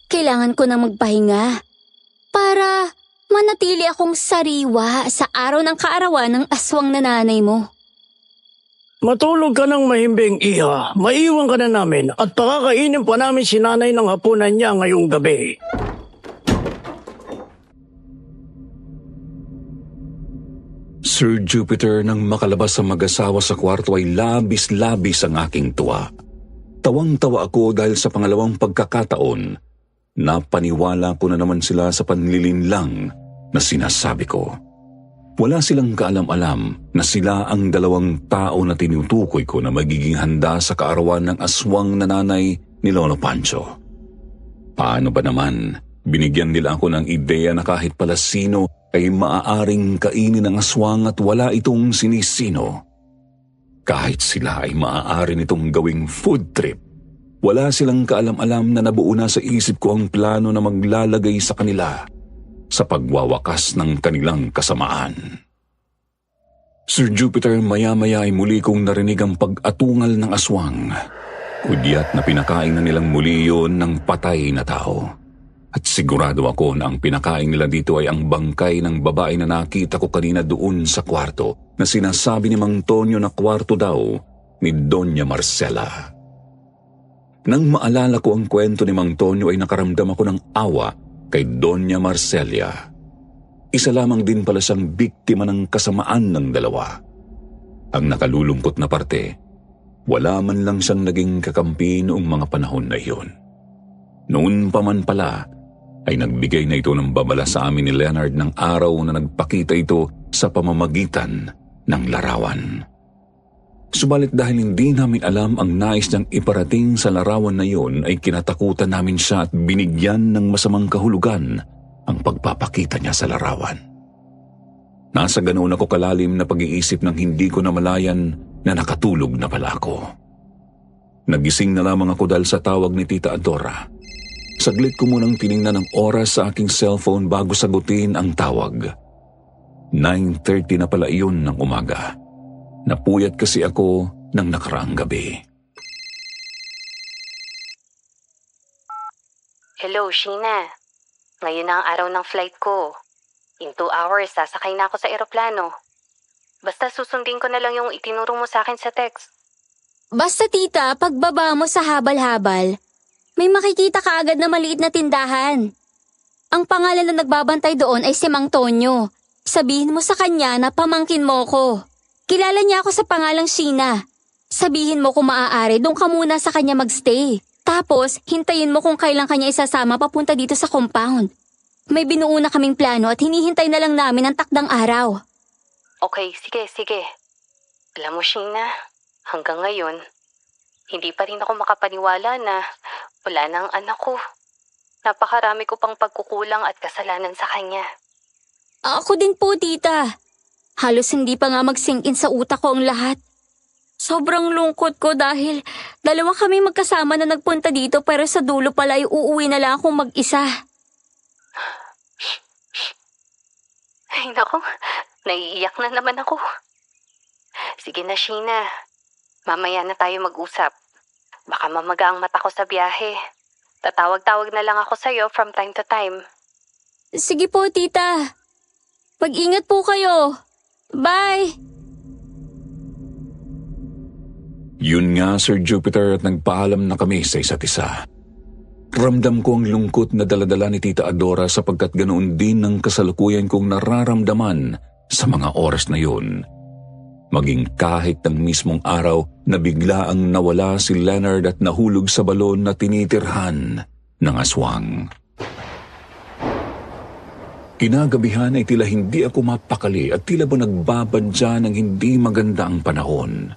Kailangan ko nang magpahinga para manatili akong sariwa sa araw ng kaarawan ng aswang na nanay mo. Matulog ka ng mahimbing, Iha. Maiwan ka na namin at pakakainin pa namin si nanay ng hapunan niya ngayong gabi. Sir Jupiter, nang makalabas sa mag-asawa sa kwarto ay labis-labis ang aking tuwa. Tawang-tawa ako dahil sa pangalawang pagkakataon, napaniwala ko na naman sila sa panlilinlang na sinasabi ko. Wala silang kaalam-alam na sila ang dalawang tao na tinutukoy ko na magiging handa sa kaarawan ng aswang na nanay ni Lolo Pancho. Paano ba naman, binigyan nila ako ng ideya na kahit pala sino ay maaaring kainin ng aswang at wala itong sinisino. Kahit sila ay maaari nitong gawing food trip, wala silang kaalam-alam na nabuo na sa isip ko ang plano na maglalagay sa kanila sa pagwawakas ng kanilang kasamaan. Sir Jupiter, maya-maya ay muli kong narinig ang pag-atungal ng aswang. Kudyat na pinakain na nilang muli yun ng patay na tao. At sigurado ako na ang pinakain nila dito ay ang bangkay ng babae na nakita ko kanina doon sa kwarto na sinasabi ni Mang Tonyo na kwarto daw ni Doña Marcela. Nang maalala ko ang kwento ni Mang Tonyo ay nakaramdam ako ng awa kay Doña Marcelia. Isa lamang din pala siyang biktima ng kasamaan ng dalawa. Ang nakalulungkot na parte, wala man lang siyang naging kakampi noong mga panahon na iyon. Noon pa man pala, ay nagbigay na ito ng babala sa amin ni Leonard ng araw na nagpakita ito sa pamamagitan ng larawan. Subalit dahil hindi namin alam ang nais niyang iparating sa larawan na iyon ay kinatakutan namin siya at binigyan ng masamang kahulugan ang pagpapakita niya sa larawan. Nasa ganoon ako kalalim na pag-iisip nang hindi ko namalayan na nakatulog na pala ako. Nagising na lamang ako dahil sa tawag ni Tita Adora. Saglit ko munang tiningnan ang oras sa aking cellphone bago sagutin ang tawag. 9:30 na pala iyon ng umaga. Napuyat kasi ako ng nakaraang gabi. Hello, Sheena. Ngayon na ang araw ng flight ko. In 2 hours, sasakay na ako sa eroplano. Basta susundin ko na lang yung itinuro mo sa akin sa text. Basta tita, pagbaba mo sa habal-habal, may makikita ka agad na maliit na tindahan. Ang pangalan na nagbabantay doon ay si Mang Tonyo. Sabihin mo sa kanya na pamangkin mo ko. Kilala niya ako sa pangalang Sheena. Sabihin mo kung maaari, doon ka muna sa kanya magstay. Tapos, hintayin mo kung kailan kanya isasama papunta dito sa compound. May binuo na kaming plano at hinihintay na lang namin ang takdang araw. Okay, sige. Alam mo, Sheena, hanggang ngayon, hindi pa rin ako makapaniwala na wala na ang anak ko. Napakarami ko pang pagkukulang at kasalanan sa kanya. Ako din po, tita. Halos hindi pa nga mag-sink in sa utak ko ang lahat. Sobrang lungkot ko dahil dalawa kami magkasama na nagpunta dito pero sa dulo pala ay uuwi na lang akong mag-isa. Ay, naku, naiiyak na naman ako. Sige na, Sheena. Mamaya na tayo mag-usap. Baka mamaga ang mata ko sa biyahe. Tatawag-tawag na lang ako sa'yo from time to time. Sige po, tita. Mag-ingat po kayo. Bye! Yun nga, Sir Jupiter, at nagpaalam na kami sa isa't isa. Ramdam ko ang lungkot na daladala ni Tita Adora sapagkat ganoon din ang kasalukuyan kong nararamdaman sa mga oras na yun. Maging kahit ng mismong araw na bigla ang nawala si Leonard at nahulog sa balon na tinitirhan ng aswang. Kinagabihan ay tila hindi ako mapakali at tila ba nagbabadya ng hindi maganda ang panahon.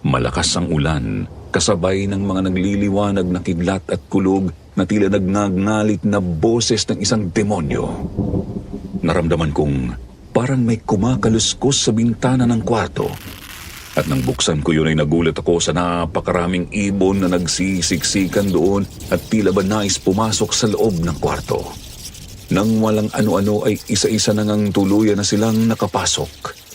Malakas ang ulan, kasabay ng mga nagliliwanag na kidlat at kulog na tila nagngangalit na boses ng isang demonyo. Naramdaman kong parang may kumakaluskos sa bintana ng kwarto. At nang buksan ko yun ay nagulat ako sa napakaraming ibon na nagsisiksikan doon at tila ba nais pumasok sa loob ng kwarto. Nang walang ano-ano ay isa-isa na ngang tuluyan na silang nakapasok.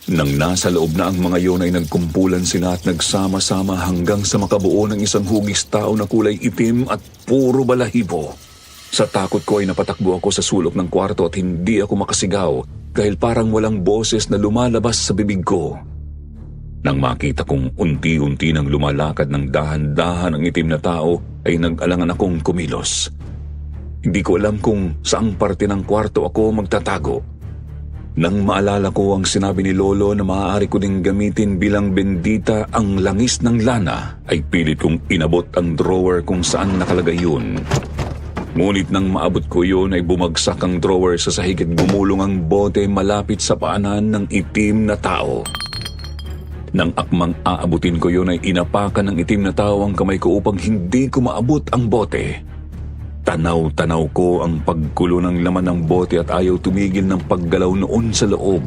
Nang nasa loob na ang mga yon ay nagkumpulan sila at nagsama-sama hanggang sa makabuo ng isang hugis tao na kulay itim at puro balahibo. Sa takot ko ay napatakbo ako sa sulok ng kwarto at hindi ako makasigaw dahil parang walang boses na lumalabas sa bibig ko. Nang makita kong unti-unti nang lumalakad ng dahan-dahan ang itim na tao ay nag-alangan akong kumilos. Hindi ko alam kung saang parte ng kwarto ako magtatago. Nang maalala ko ang sinabi ni Lolo na maaari ko ding gamitin bilang bendita ang langis ng lana, ay pilit kong inabot ang drawer kung saan nakalagay yun. Ngunit nang maabot ko yun ay bumagsak ang drawer sa sahig at gumulong ang bote malapit sa paanan ng itim na tao. Nang akmang aabutin ko yun ay inapakan ng itim na tao ang kamay ko upang hindi ko maabot ang bote. Tanaw-tanaw ko ang paggulo ng laman ng bote at ayaw tumigil ng paggalaw noon sa loob.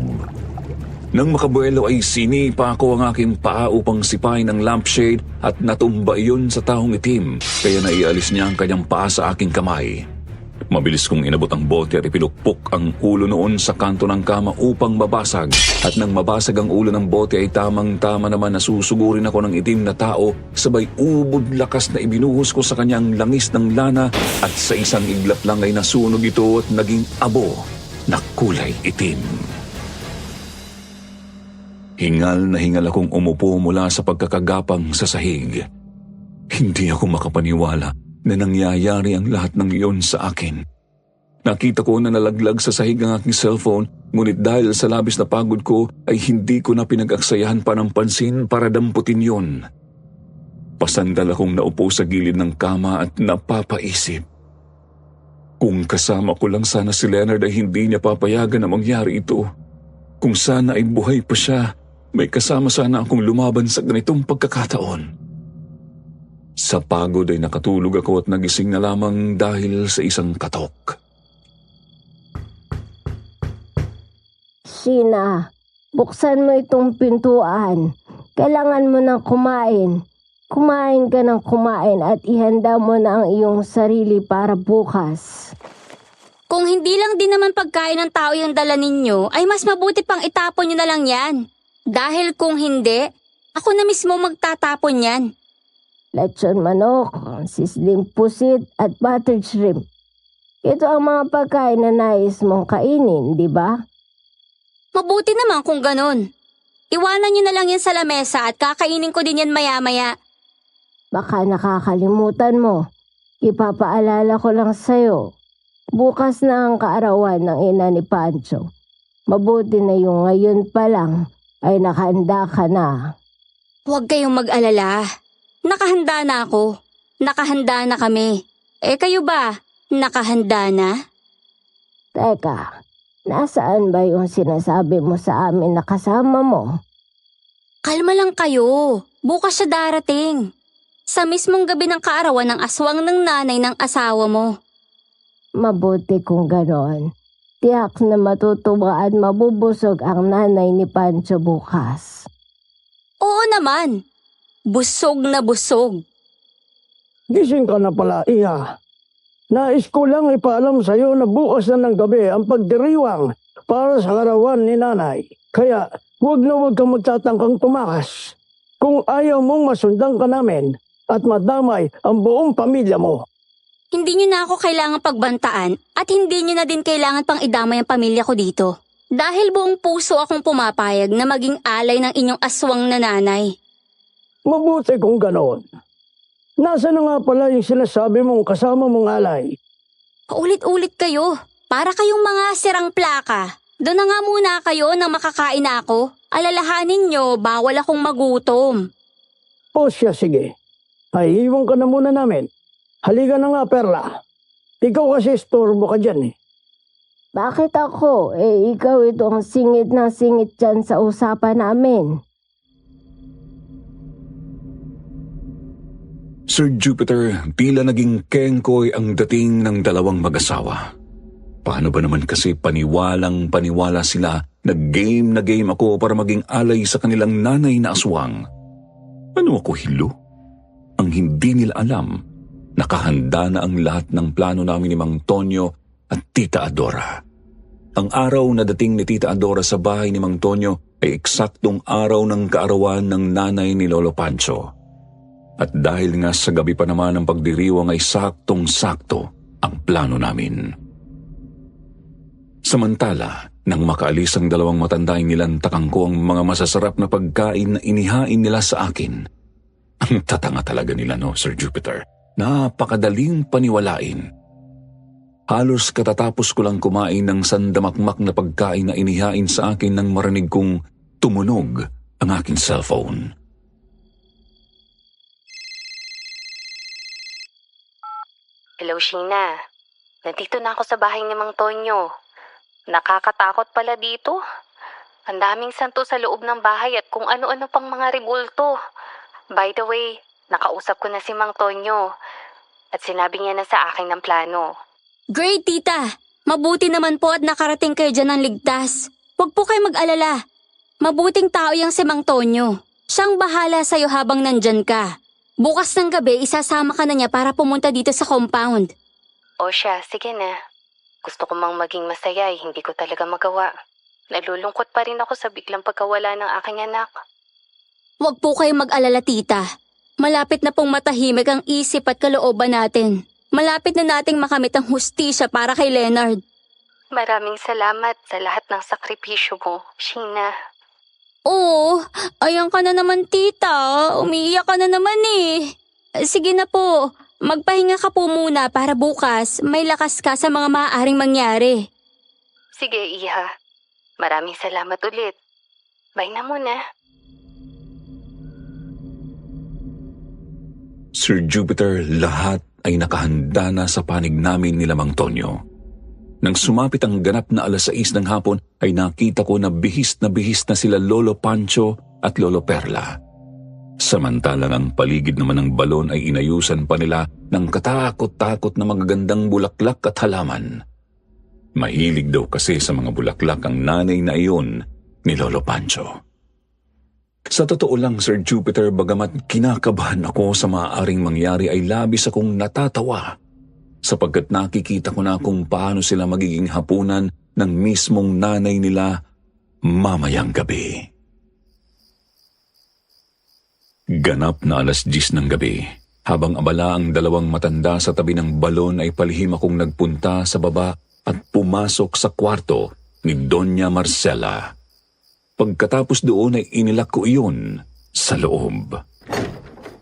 Nang makabuelo ay sinipa ko ang aking paa upang sipain ang lampshade at natumba iyon sa taong itim, kaya naialis niya ang kanyang paa sa aking kamay. Mabilis kong inabot ang bote at ipinukpok ang ulo noon sa kanto ng kama upang mabasag. At nang mabasag ang ulo ng bote ay tamang-tama naman na susugurin ako ng itim na tao, sabay ubod lakas na ibinuhos ko sa kanyang langis ng lana at sa isang iglap lang ay nasunog ito at naging abo na kulay itim. Hingal na hingal akong umupo mula sa pagkakagapang sa sahig. Hindi ako makapaniwala na nangyayari ang lahat ng iyon sa akin. Nakita ko na nalaglag sa sahig ang aking cellphone, ngunit dahil sa labis na pagod ko ay hindi ko na pinag-aksayahan pa ng pansin para damputin yon. Pasandal akong naupo sa gilid ng kama at napapaisip. Kung kasama ko lang sana si Leonard ay hindi niya papayagan na mangyari ito. Kung sana ay buhay pa siya, may kasama sana akong lumaban sa ganitong pagkakataon. Sa pagod ay nakatulog ako at nagising na lamang dahil sa isang katok. Sheena, buksan mo itong pintuan. Kailangan mo nang kumain. Kumain ka ng kumain at ihanda mo na ang iyong sarili para bukas. Kung hindi lang din naman pagkain ng tao yung dala ninyo, ay mas mabuti pang itapon nyo na lang yan. Dahil kung hindi, ako na mismo magtatapon yan. Lechon manok, sisling pusit at buttered shrimp. Ito ang mga pagkain na nais mong kainin, di ba? Mabuti naman kung ganon. Iwanan nyo na lang yan sa lamesa at kakainin ko din yan maya-maya. Baka nakakalimutan mo. Ipapaalala ko lang sa'yo. Bukas na ang kaarawan ng ina ni Pancho. Mabuti na yung ngayon pa lang ay nakahanda ka na. Huwag kayong mag-alala. Nakahanda na ako. Nakahanda na kami. Kayo ba? Nakahanda na? Teka, nasaan ba yung sinasabi mo sa amin na kasama mo? Kalma lang kayo. Bukas siya darating. Sa mismong gabi ng kaarawan ng aswang ng nanay ng asawa mo. Mabuti kung ganon. Tiyak na matutuwa at mabubusog ang nanay ni Pancho bukas. Oo naman. Busog na busog. Gising ka na pala, Iha. Nais ko lang ipaalam sa'yo na bukas na ng gabi ang pagdiriwang para sa karawan ni nanay. Kaya huwag kang magtatangkang tumakas. Kung ayaw mong masundan ka namin at madamay ang buong pamilya mo. Hindi nyo na ako kailangan pagbantaan at hindi nyo na din kailangan pang idamay ang pamilya ko dito. Dahil buong puso akong pumapayag na maging alay ng inyong aswang na nanay. Mabuti kung ganoon. Nasa na nga pala yung sinasabi mong kasama mong alay? Paulit-ulit kayo. Para kayong mga sirang plaka. Doon na nga muna kayo nang makakain na ako. Alalahanin nyo, bawal akong magutom. O siya, sige. Ay, iwan ka na muna namin. Halika na nga, Perla. Ikaw kasi istorbo ka dyan eh. Bakit ako? Ikaw itong singit na singit dyan sa usapan namin. Sir Jupiter, tila naging kengkoy ang dating ng dalawang mag-asawa. Paano ba naman kasi paniwalang-paniwala sila Nag-game na game ako para maging alay sa kanilang nanay na aswang. Ano ako, hilo? Ang hindi nila alam, nakahanda na ang lahat ng plano namin ni Mang Tonyo at Tita Adora. Ang araw na dating ni Tita Adora sa bahay ni Mang Tonyo ay eksaktong araw ng kaarawan ng nanay ni Lolo Pancho. At dahil nga sa gabi pa naman ng pagdiriwang ay saktong-sakto ang plano namin. Samantala, nang makaalis ang dalawang matanda ay nilantakan ko ang mga masasarap na pagkain na inihain nila sa akin. Ang tatanga talaga nila, no, Sir Jupiter. Napakadaling paniwalain. Halos katatapos ko lang kumain ng sandamakmak na pagkain na inihain sa akin nang marinig kong tumunog ang aking cellphone. Hello, Sheena. Nandito na ako sa bahay ni Mang Tonyo. Nakakatakot pala dito. Ang daming santo sa loob ng bahay at kung ano-ano pang mga ribulto. By the way, nakausap ko na si Mang Tonyo at sinabi niya na sa akin ng plano. Great, tita! Mabuti naman po at nakarating kayo dyan ng ligtas. Huwag po kayo mag-alala. Mabuting tao yang si Mang Tonyo. Siyang bahala sa'yo habang nandyan ka. Bukas ng gabi, isasama ka na niya para pumunta dito sa compound. O siya, sige na. Gusto ko mang maging masaya hindi ko talaga magawa. Nalulungkot pa rin ako sa biglang pagkawala ng aking anak. Huwag po kayong mag-alala, tita. Malapit na pong matahimik ang isip at kalooban natin. Malapit na nating makamit ang hustisya para kay Leonard. Maraming salamat sa lahat ng sakripisyo mo, Sheena. Oo, ayan ka na naman, tita. Umiiyak ka na naman eh. Sige na po, magpahinga ka po muna para bukas may lakas ka sa mga maaaring mangyari. Sige, Iha. Maraming salamat ulit. Bye na muna. Sir Jupiter, lahat ay nakahanda na sa panig namin ni Mang Tonyo. Nang sumapit ang ganap na 6:00 ng hapon ay nakita ko na bihis na sila Lolo Pancho at Lolo Perla. Samantalang ang paligid naman ng balon ay inayusan pa nila ng katakot-takot na magagandang bulaklak at halaman. Mahilig daw kasi sa mga bulaklak ang nanay na iyon ni Lolo Pancho. Sa totoo lang, Sir Jupiter, bagamat kinakabahan ako sa maaaring mangyari ay labis akong natatawa sapagkat nakikita ko na kung paano sila magiging hapunan ng mismong nanay nila mamayang gabi. Ganap na 10:00 ng gabi. Habang abala ang dalawang matanda sa tabi ng balon ay palihim akong nagpunta sa baba at pumasok sa kwarto ni Doña Marcela. Pagkatapos doon ay inilak ko iyon sa loob.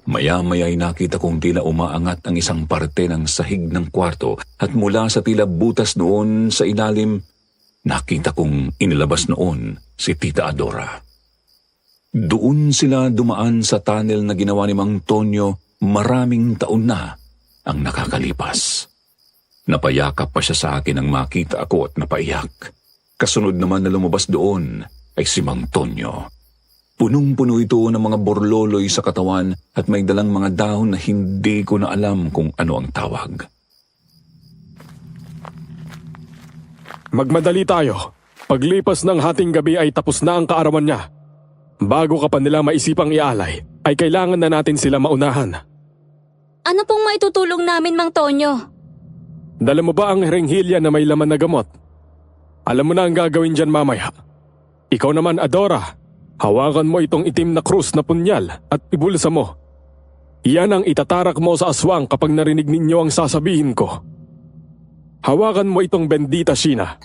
Maya-maya ay nakita kong tila umaangat ang isang parte ng sahig ng kwarto at mula sa tila butas noon sa ilalim, nakita kong inilabas noon si Tita Adora. Doon sila dumaan sa tunnel na ginawa ni Mang Tonyo maraming taon na ang nakakalipas. Napayakap pa siya sa akin nang makita ako at napaiyak. Kasunod naman na lumabas doon ay si Mang Tonyo. Punong-puno ito ng mga borloloy sa katawan at may dalang mga dahon na hindi ko na alam kung ano ang tawag. Magmadali tayo. Paglipas ng hating gabi ay tapos na ang kaarawan niya. Bago ka pa nila maisipang ialay, ay kailangan na natin sila maunahan. Ano pong maitutulong namin, Mang Tonyo? Dala mo ba ang herenghilya na may laman na gamot? Alam mo na ang gagawin dyan mamaya. Ikaw naman, Adora, hawakan mo itong itim na krus na punyal at ibulsa mo. Iyan ang itatarak mo sa aswang kapag narinig ninyo ang sasabihin ko. Hawakan mo itong bendita, Sheena.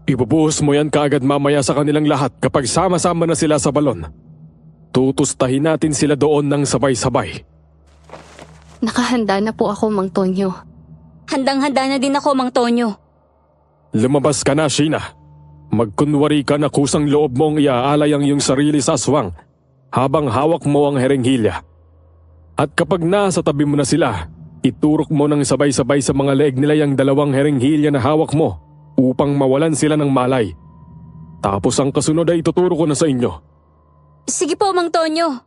Ibubuhos mo yan kaagad mamaya sa kanilang lahat kapag sama-sama na sila sa balon. Tutustahin natin sila doon ng sabay-sabay. Nakahanda na po ako, Mang Tonyo. Handang-handa na din ako, Mang Tonyo. Lumabas ka na, Sheena. Magkunwari ka na kusang loob mong iaalay ang iyong sarili sa aswang habang hawak mo ang herenghilya. At kapag nasa tabi mo na sila, iturok mo ng sabay-sabay sa mga leeg nila yung dalawang herenghilya na hawak mo upang mawalan sila ng malay. Tapos ang kasunod ay ituturo ko na sa inyo. Sige po, Mang Tonyo.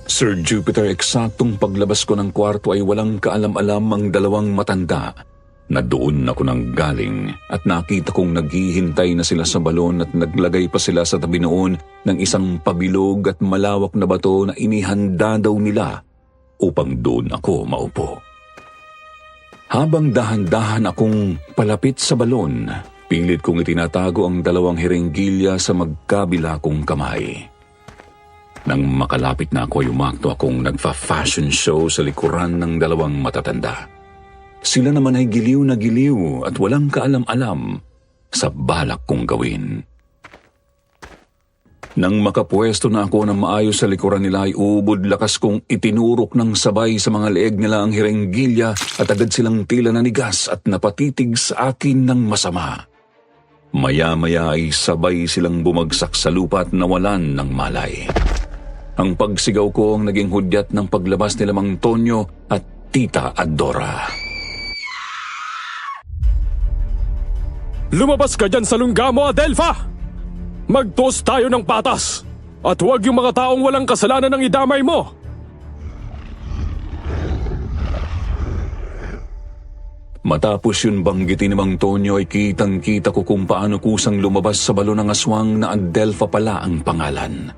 Sir Jupiter, eksaktong paglabas ko ng kwarto ay walang kaalam-alam ang dalawang matanda na doon ako nang galing at nakita kong naghihintay na sila sa balon at naglagay pa sila sa tabi noon ng isang pabilog at malawak na bato na inihanda daw nila upang doon ako maupo. Habang dahan-dahan akong palapit sa balon, pilit kong itinatago ang 2 hiringgilya sa magkabila kong kamay. Nang makalapit na ako ay umakto akong nagfa-fashion show sa likuran ng 2 matatanda. Sila naman ay giliw na giliw at walang kaalam-alam sa balak kong gawin. Nang makapwesto na ako ng maayos sa likuran nila ay ubod lakas kong itinurok ng sabay sa mga leeg nila ang hirenggilya at agad silang tila nanigas at napatitig sa akin ng masama. Maya-maya ay sabay silang bumagsak sa lupa at nawalan ng malay. Ang pagsigaw ko ang naging hudyat ng paglabas nila Mang Tonyo at Tita Adora. Lumabas ka dyan sa lungga mo, Adelfa! Magtos tayo ng patas! At huwag yung mga taong walang kasalanan ang idamay mo! Matapos yun banggitin ni Mang Tonyo ay kitang-kita ko kung paano kusang lumabas sa balon ng aswang na Adelfa pala ang pangalan.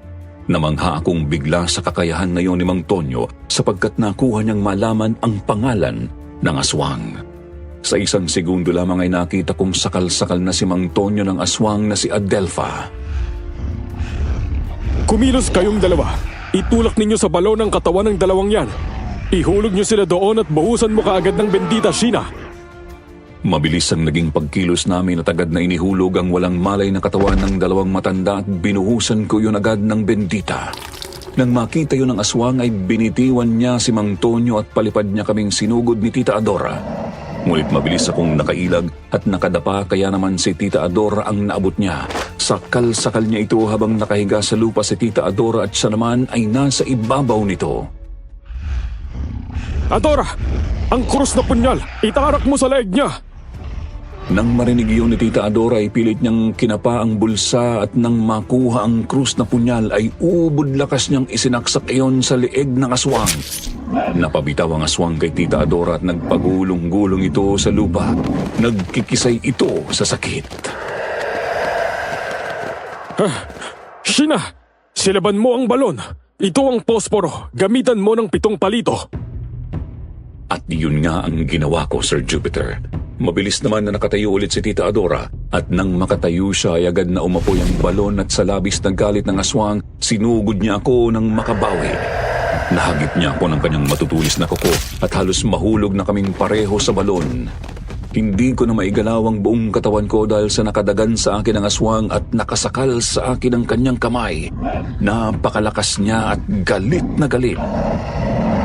Namangha akong bigla sa kakayahan na yun ni Mang Tonyo sapagkat nakuha niyang malaman ang pangalan ng aswang. Sa 1 segundo lamang ay nakita kong sakal-sakal na si Mang Tonyo ng aswang na si Adelfa. Kumilos kayong 2. Itulak ninyo sa balon ang katawan ng 2 yan. Ihulog nyo sila doon at buhusan mo kaagad ng bendita, Sheena. Mabilis ang naging pagkilos namin at agad na inihulog ang walang malay na katawan ng 2 matanda at binuhusan ko yun agad ng bendita. Nang makita yun ng aswang ay binitiwan niya si Mang Tonyo at palipad niya kaming sinugod ni Tita Adora. Ngunit mabilis akong nakailag at nakadapa kaya naman si Tita Adora ang naabot niya. Sakal-sakal niya ito habang nakahiga sa lupa si Tita Adora at siya naman ay nasa ibabaw nito. Adora! Ang krus na punyal! Itarak mo sa leeg niya! Nang marinig yun ni Tita Adora ay pilit niyang kinapa ang bulsa at nang makuha ang krus na punyal ay ubod lakas niyang isinaksak iyon sa leeg ng aswang. Napabitaw ang aswang kay Tita Adora at nagpagulong-gulong ito sa lupa. Nagkikisay ito sa sakit. Sheena! Silaban mo ang balon! Ito ang posporo. Gamitan mo ng 7 palito. At yun nga ang ginawa ko, Sir Jupiter. Mabilis naman na nakatayo ulit si Tita Adora at nang makatayo siya ay agad na umapoy ang balon at sa labis na galit ng aswang, sinugod niya ako ng makabawi. Nahagip niya ako ng kanyang matutulis na kuko at halos mahulog na kaming pareho sa balon. Hindi ko na maigalaw ang buong katawan ko dahil sa nakadagan sa akin ang aswang at nakasakal sa akin ang kanyang kamay. Napakalakas niya at galit na galit.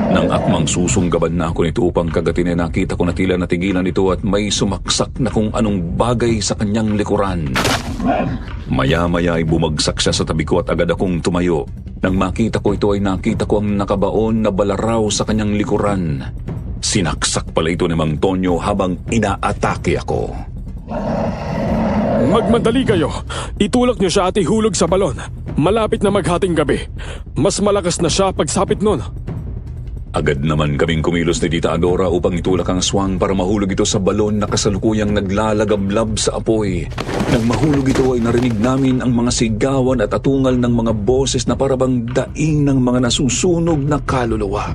Nang akmang susunggaban na ako nito upang kagatin ay nakita ko na tila natigilan ito at may sumaksak na kung anong bagay sa kanyang likuran. Maya-maya ay bumagsak siya sa tabi ko at agad akong tumayo. Nang makita ko ito ay nakita ko ang nakabaon na balaraw sa kanyang likuran. Sinaksak pala ito ni Mang Tonyo habang inaatake ako. Magmadali kayo. Itulak niyo siya at ihulog sa balon. Malapit na maghating gabi. Mas malakas na siya pagsapit nun. Agad naman kaming kumilos ni Tita Adora upang itulak ang aswang para mahulog ito sa balon na kasalukuyang naglalagablab sa apoy. Nang mahulog ito ay narinig namin ang mga sigawan at atungal ng mga boses na parabang daing ng mga nasusunog na kaluluwa.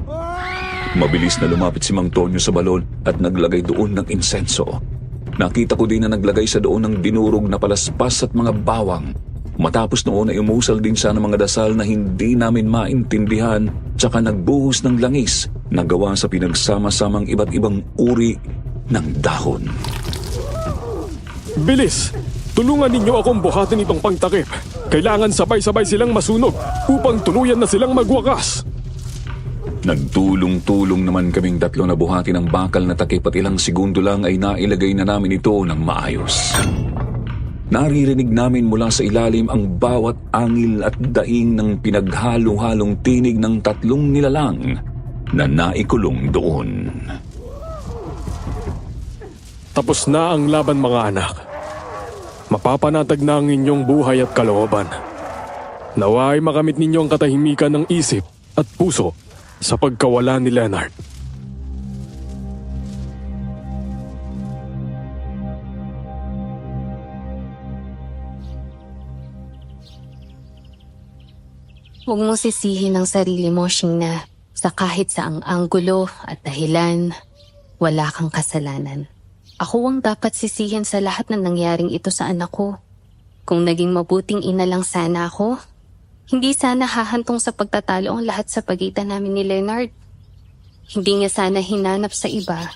Mabilis na lumapit si Mang Tonyo sa balon at naglagay doon ng insenso. Nakita ko din na naglagay sa doon ng dinurog na palaspas at mga bawang. Matapos noon ay umusal din siya ng mga dasal na hindi namin maintindihan tsaka nagbuhos ng langis na gawa sa pinagsama-samang iba't ibang uri ng dahon. Bilis! Tulungan ninyo akong buhatin itong pangtakip. Kailangan sabay-sabay silang masunog upang tuluyan na silang magwakas. Nagtulong-tulong naman kaming 3 na buhatin ang bakal na takip at ilang segundo lang ay nailagay na namin ito ng maayos. Naririnig namin mula sa ilalim ang bawat angil at daing ng pinaghalo-halong tinig ng 3 nilalang na naikulong doon. Tapos na ang laban, mga anak. Mapapanatag na ang inyong buhay at kalooban. Naway makamit ninyo ang katahimikan ng isip at puso sa pagkawala ni Leonard. Huwag mong sisihin ang sarili mo, Sheena. Sa kahit saang anggulo at dahilan, wala kang kasalanan. Ako ang dapat sisihin sa lahat na nangyaring ito sa anak ko. Kung naging mabuting ina lang sana ako, hindi sana hahantong sa pagtatalo ang lahat sa pagitan namin ni Leonard. Hindi niya sana hinanap sa iba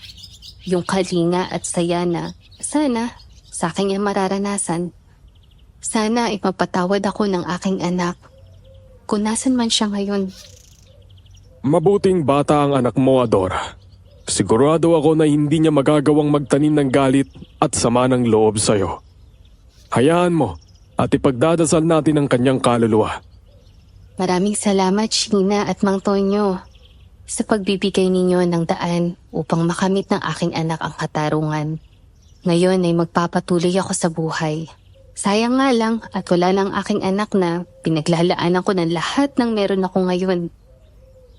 yung kalinga at saya na sana sa akin niya mararanasan. Sana ipapatawad ako ng aking anak kung nasan man siya ngayon. Mabuting bata ang anak mo, Adora. Sigurado ako na hindi niya magagawang magtanim ng galit at sama ng loob sa'yo. Hayaan mo at ipagdadasal natin ang kanyang kaluluwa. Maraming salamat, Sheena at Mang Tonyo, sa pagbibigay ninyo ng daan upang makamit ng aking anak ang katarungan. Ngayon ay magpapatuloy ako sa buhay. Sayang nga lang at wala ng aking anak na pinaglalaanan ko ng lahat ng meron ako ngayon.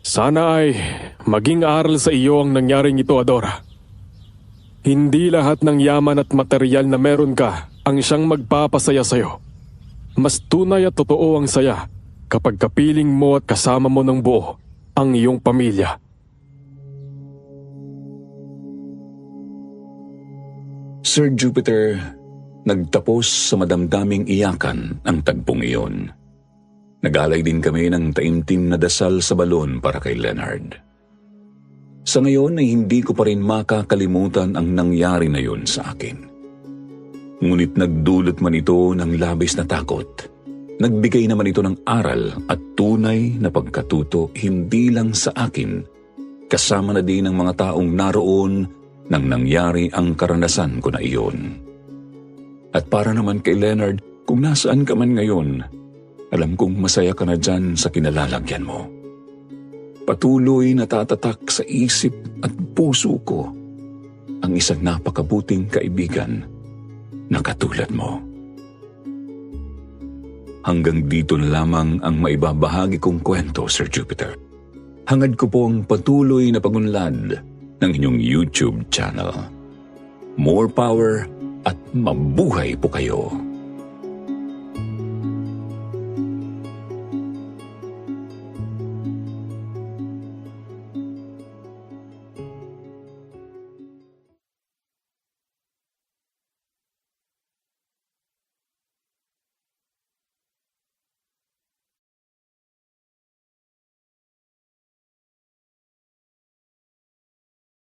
Sana ay maging aral sa iyo ang nangyaring ito, Adora. Hindi lahat ng yaman at material na meron ka ang siyang magpapasaya sa'yo. Mas tunay at totoo ang saya kapag kapiling mo at kasama mo ng buo ang iyong pamilya. Sir Jupiter, nagtapos sa madamdaming iyakan ang tagpong iyon. Nagalay din kami ng taimtim na dasal sa balon para kay Leonard. Sa ngayon ay hindi ko pa rin makakalimutan ang nangyari na yon sa akin. Ngunit nagdulot man ito ng labis na takot. Nagbigay naman ito ng aral at tunay na pagkatuto hindi lang sa akin, kasama na din ng mga taong naroon nang nangyari ang karanasan ko na iyon. At para naman kay Leonard, kung nasaan ka man ngayon, alam kong masaya ka na dyan sa kinalalagyan mo. Patuloy na tatatak sa isip at puso ko ang isang napakabuting kaibigan na katulad mo. Hanggang dito na lamang ang maibabahagi kong kwento, Sir Jupiter. Hangad ko po ang patuloy na pagunlad ng inyong YouTube channel. More power at mabuhay po kayo!